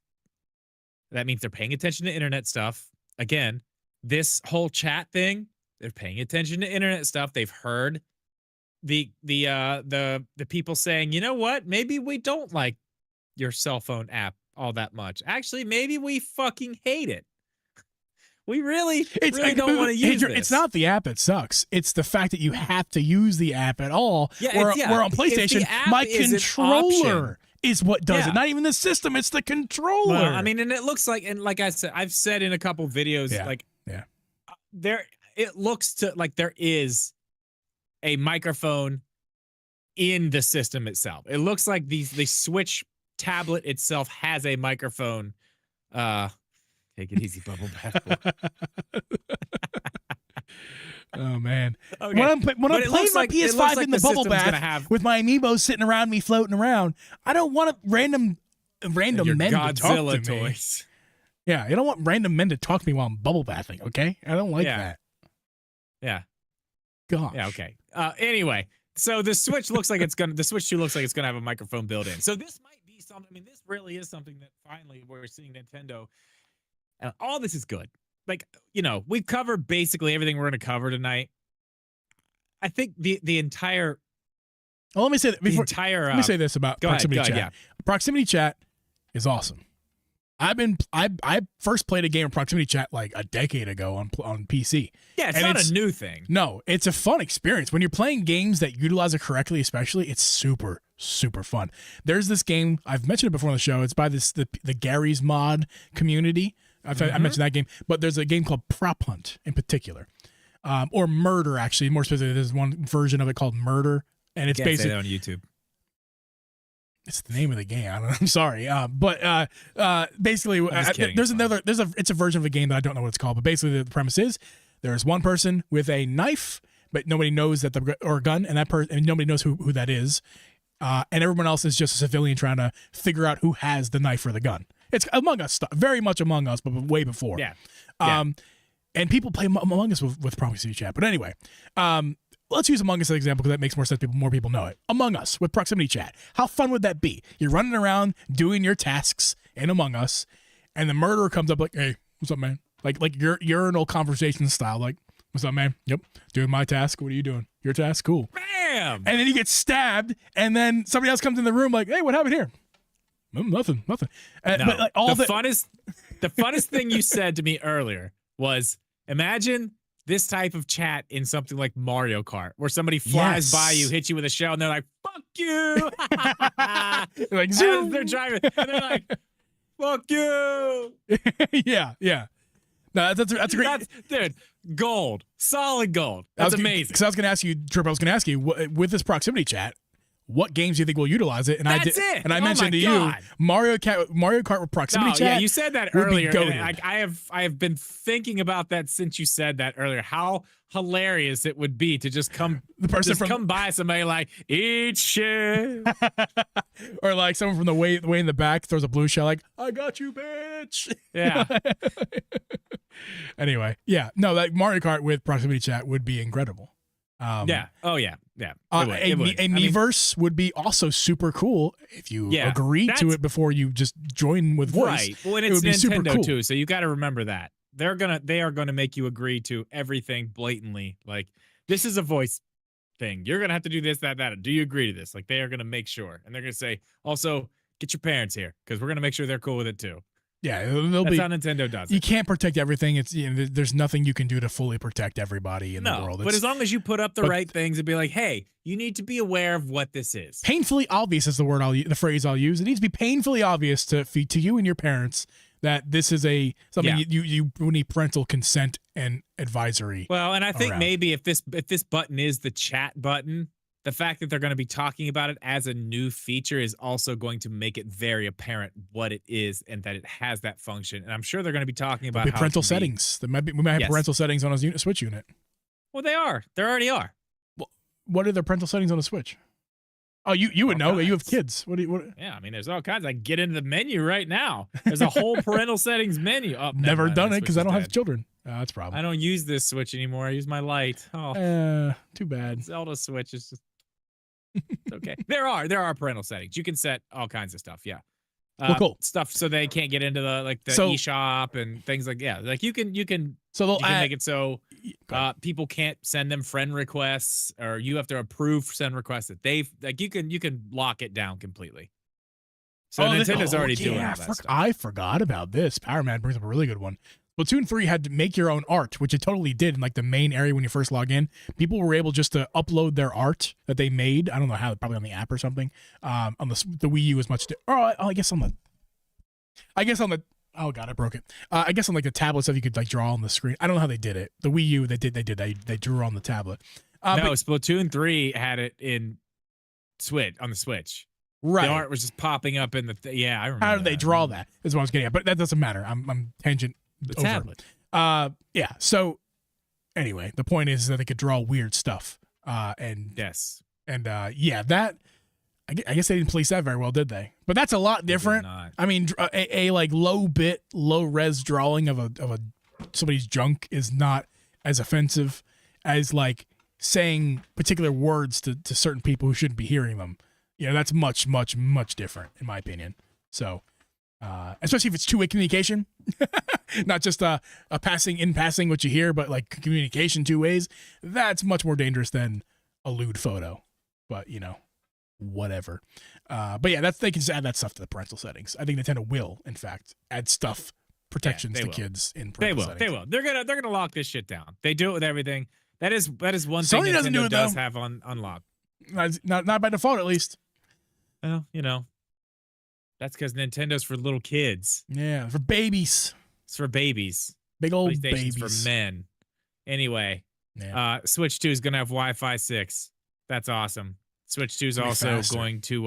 that means they're paying attention to internet stuff. Again, this whole chat thing, they're paying attention to internet stuff. They've heard the people saying, you know what? Maybe we don't like your cell phone app all that much. Actually, maybe we fucking hate it. We really don't want to use this. It's not the app that sucks. It's the fact that you have to use the app at all. Yeah, where on if the PlayStation, app my is an controller option. is what does Yeah. it. Not even the system, it's the controller. Well, I mean, and it looks like, and like I said, I've said in a couple videos, it looks to like there is a microphone in the system itself. It looks like the Switch tablet itself has a microphone. Take it easy, Bubble Bath. Oh man! Okay. When I'm playing my PS5 in the bubble bath with my amiibos sitting around me, floating around, I don't want random men Godzilla to talk to toys. me. Yeah, I don't want random men to talk to me while I'm bubble bathing. Okay, I don't like that. Yeah. Gosh. Yeah. Okay. Anyway, so the Switch looks like the Switch 2 looks like it's gonna have a microphone built in. So this might be something. I mean, this really is something that finally we're seeing Nintendo. And all this is good. Like, we've covered basically everything we're going to cover tonight. I think the entire. Well, let me say that before. Let me say this about proximity chat. Yeah. Proximity chat is awesome. I first played a game of proximity chat like a decade ago on PC. Yeah, it's not a new thing. No, it's a fun experience when you're playing games that utilize it correctly. Especially, it's super fun. There's this game I've mentioned it before on the show. It's by the Gary's Mod community. I mentioned that game, but there's a game called Prop Hunt in particular, or Murder actually. More specifically, there's one version of it called Murder, and it's basically on YouTube. It's the name of the game. I'm sorry, but basically, it's a version of a game that I don't know what it's called. But basically, the premise is there's one person with a knife, but nobody knows or a gun, and nobody knows who that is, and everyone else is just a civilian trying to figure out who has the knife or the gun. It's Among Us stuff, very much Among Us, but way before. Yeah. And people play Among Us with proximity chat. But anyway, let's use Among Us as an example because that makes more sense. More people know it. Among Us with proximity chat. How fun would that be? You're running around doing your tasks in Among Us, and the murderer comes up like, "Hey, what's up, man?" Like your urinal conversation style. Like, "What's up, man?" "Yep, doing my task. What are you doing?" "Your task. Cool." Bam! And then you get stabbed, and then somebody else comes in the room like, "Hey, what happened here?" Nothing. No. But like the funnest thing you said to me earlier was, imagine this type of chat in something like Mario Kart, where somebody flies by you, hits you with a shell, and they're like, "Fuck you!" Like, zoom. They're driving, and they're like, "Fuck you!" Yeah. No, that's a great. Dude, gold, solid gold. That's amazing. Because I was going to ask you, Trip. I was going to ask you with this proximity chat, what games do you think will utilize it? And I mentioned to you Mario Kart with proximity chat. Yeah, you said that earlier. And I have been thinking about that since you said that earlier. How hilarious it would be to just come by somebody like, "Eat shit," or like someone from the way in the back throws a blue shell like, "I got you, bitch." Yeah. Anyway, yeah, no, like Mario Kart with proximity chat would be incredible. Yeah. Oh yeah. Yeah. A Miiverse would be also super cool if you agree to it before you just join with voice. Right. Well, and it's Nintendo too, so you got to remember that they are gonna make you agree to everything blatantly. Like, this is a voice thing. You're gonna have to do this, that. Do you agree to this? Like, they are gonna make sure, and they're gonna say, also get your parents here because we're gonna make sure they're cool with it too. Yeah, that's how Nintendo does it. You can't protect everything. It's there's nothing you can do to fully protect everybody in the world. But as long as you put up the right things and be like, "Hey, you need to be aware of what this is." Painfully obvious is the phrase I'll use. It needs to be painfully obvious to you and your parents that this is something you need parental consent and advisory. Well, and I think maybe if this button is the chat button, the fact that they're going to be talking about it as a new feature is also going to make it very apparent what it is and that it has that function. And I'm sure they're going to be talking about how parental settings. We might have parental settings on a Switch unit. Well, they are. There already are. Well, what are the parental settings on a Switch? Oh, you would know. You have kids. What? Yeah, I mean, there's all kinds. I get into the menu right now. There's a whole parental settings menu. Oh, never done it because I don't have children. That's a problem. I don't use this Switch anymore. I use my Lite. Oh, too bad. Zelda Switch is just. It's okay. There are parental settings. You can set all kinds of stuff. Yeah. Cool stuff so they can't get into the eShop and things like Like you can make it so people can't send them friend requests, or you have to approve send requests that they've you can lock it down completely. So Nintendo's already doing that stuff. I forgot about this. Power Man brings up a really good one. Splatoon 3 had to make your own art, which it totally did in like the main area when you first log in. People were able just to upload their art that they made. I don't know how, probably on the app or something. On the Wii U was much. I guess on the. Oh god, I broke it. I guess on like the tablet stuff you could like draw on the screen. I don't know how they did it. The Wii U they drew on the tablet. No, Splatoon 3 had it in Switch on the Switch. Right. The art was just popping up in the yeah. I remember. How did they that. draw that? Is what I was getting at, but that doesn't matter. I'm tangent The over. tablet. Yeah. So anyway, the point is that they could draw weird stuff. And Yes. yeah, that I guess they didn't police that very well, did they? But that's a lot different. not. I mean, a like low res drawing of a somebody's junk is not as offensive as like saying particular words to certain people who shouldn't be hearing them. You know, that's much different in my opinion. So, especially if it's two-way communication, not just a passing what you hear, but like communication two ways, that's much more dangerous than a lewd photo. But, you know, whatever. But yeah, they can just add that stuff to the parental settings. I think Nintendo will, in fact, add stuff protections to will. kids in They parental will. settings. They will. They're gonna lock this shit down. They do it with everything. That is one Sony thing doesn't Nintendo do it, does though. have on lock. Not by default, at least. Well, you know, that's because Nintendo's for little kids. Yeah, for babies. It's for babies. Big old PlayStation's babies. for men. Anyway, Yeah. Switch 2 is gonna have Wi-Fi 6. That's awesome. Switch 2 is Pretty also faster. going to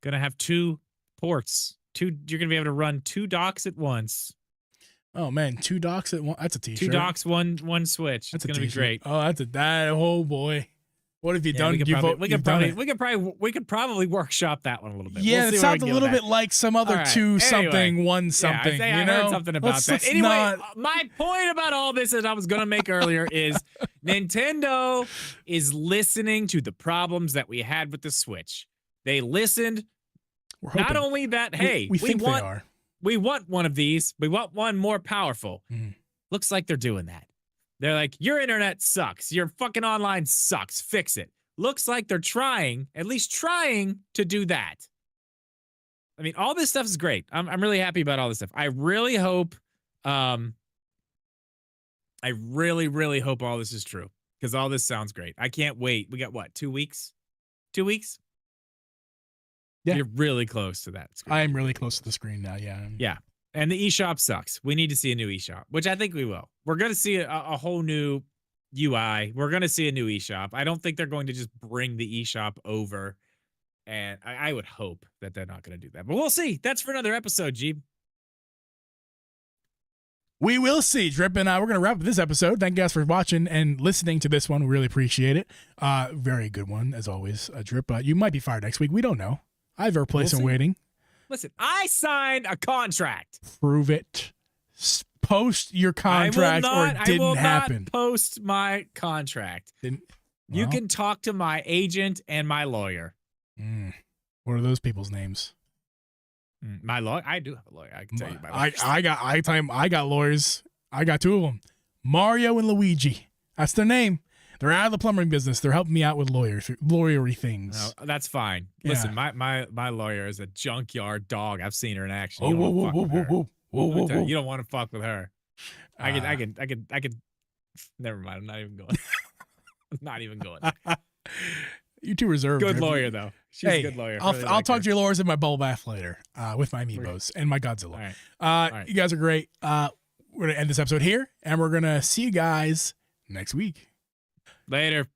gonna have 2 ports. You're gonna be able to run 2 docks at once. Oh man, 2 docks at one. That's a t-shirt. 2 docks, one Switch. That's It's gonna be t-shirt. great. Oh, that's that. Oh boy, what have you Yeah, done? we could You've done it. we could probably workshop that one a little bit. Yeah, We'll see it where sounds we a go little with bit like some other All right, two something, anyway. one that. something. Yeah, I you know, heard something about Let's- that. let's Anyway, not- my point about all this that I was gonna make earlier is Nintendo is listening to the problems that we had with the Switch. They listened. we're Not hoping. only that, hey, we think want they are. we want one of these. We want one more powerful. Mhm. Looks like they're doing that. They're like, your internet sucks. Your fucking online sucks. Fix it. Looks like they're trying, at least trying to do that. I mean, all this stuff is great. I'm really happy about all this stuff. I really hope, I really hope all this is true because all this sounds great. I can't wait. We got what, 2 weeks? 2 weeks? Yeah. You're really close to that. I am really close to the screen now. Yeah. Yeah. And the eShop sucks. We need to see a new eShop, which I think we will. We're going to see a whole new UI. We're going to see a new eShop. I don't think they're going to just bring the eShop over. And I would hope that they're not going to do that. But we'll see. That's for another episode, Jeeb. We will see, Drip, and we're going to wrap up this episode. Thank you guys for watching and listening to this one. We really appreciate it. Very good one, as always, Drip. You might be fired next week. We don't know. I have a place We'll in see. waiting. Listen, I signed a contract. Prove it. Post your contract or it I didn't will happen. not post my contract. You Well, can talk to my agent and my lawyer. What are those people's names? My lawyer? I do have a lawyer. I can tell you my lawyer. I got lawyers. I got 2 of them. Mario and Luigi. That's their name. They're out of the plumbing business. They're helping me out with lawyery things. No, that's fine. Yeah. Listen, my lawyer is a junkyard dog. I've seen her in action. Oh, You don't whoa, wanna whoa, fuck whoa, with her. whoa, whoa, Let me whoa, tell you, whoa. you don't want to fuck with her. I could. Never mind. I'm not even going. I'm not even going. You too reserved. Good Drip. lawyer though. She's Hey, a good lawyer. I'll Really I'll like talk her. to your lawyers in my bubble bath later with my amiibos and my Godzilla. All right. You guys are great. We're going to end this episode here, and we're going to see you guys next week. Later.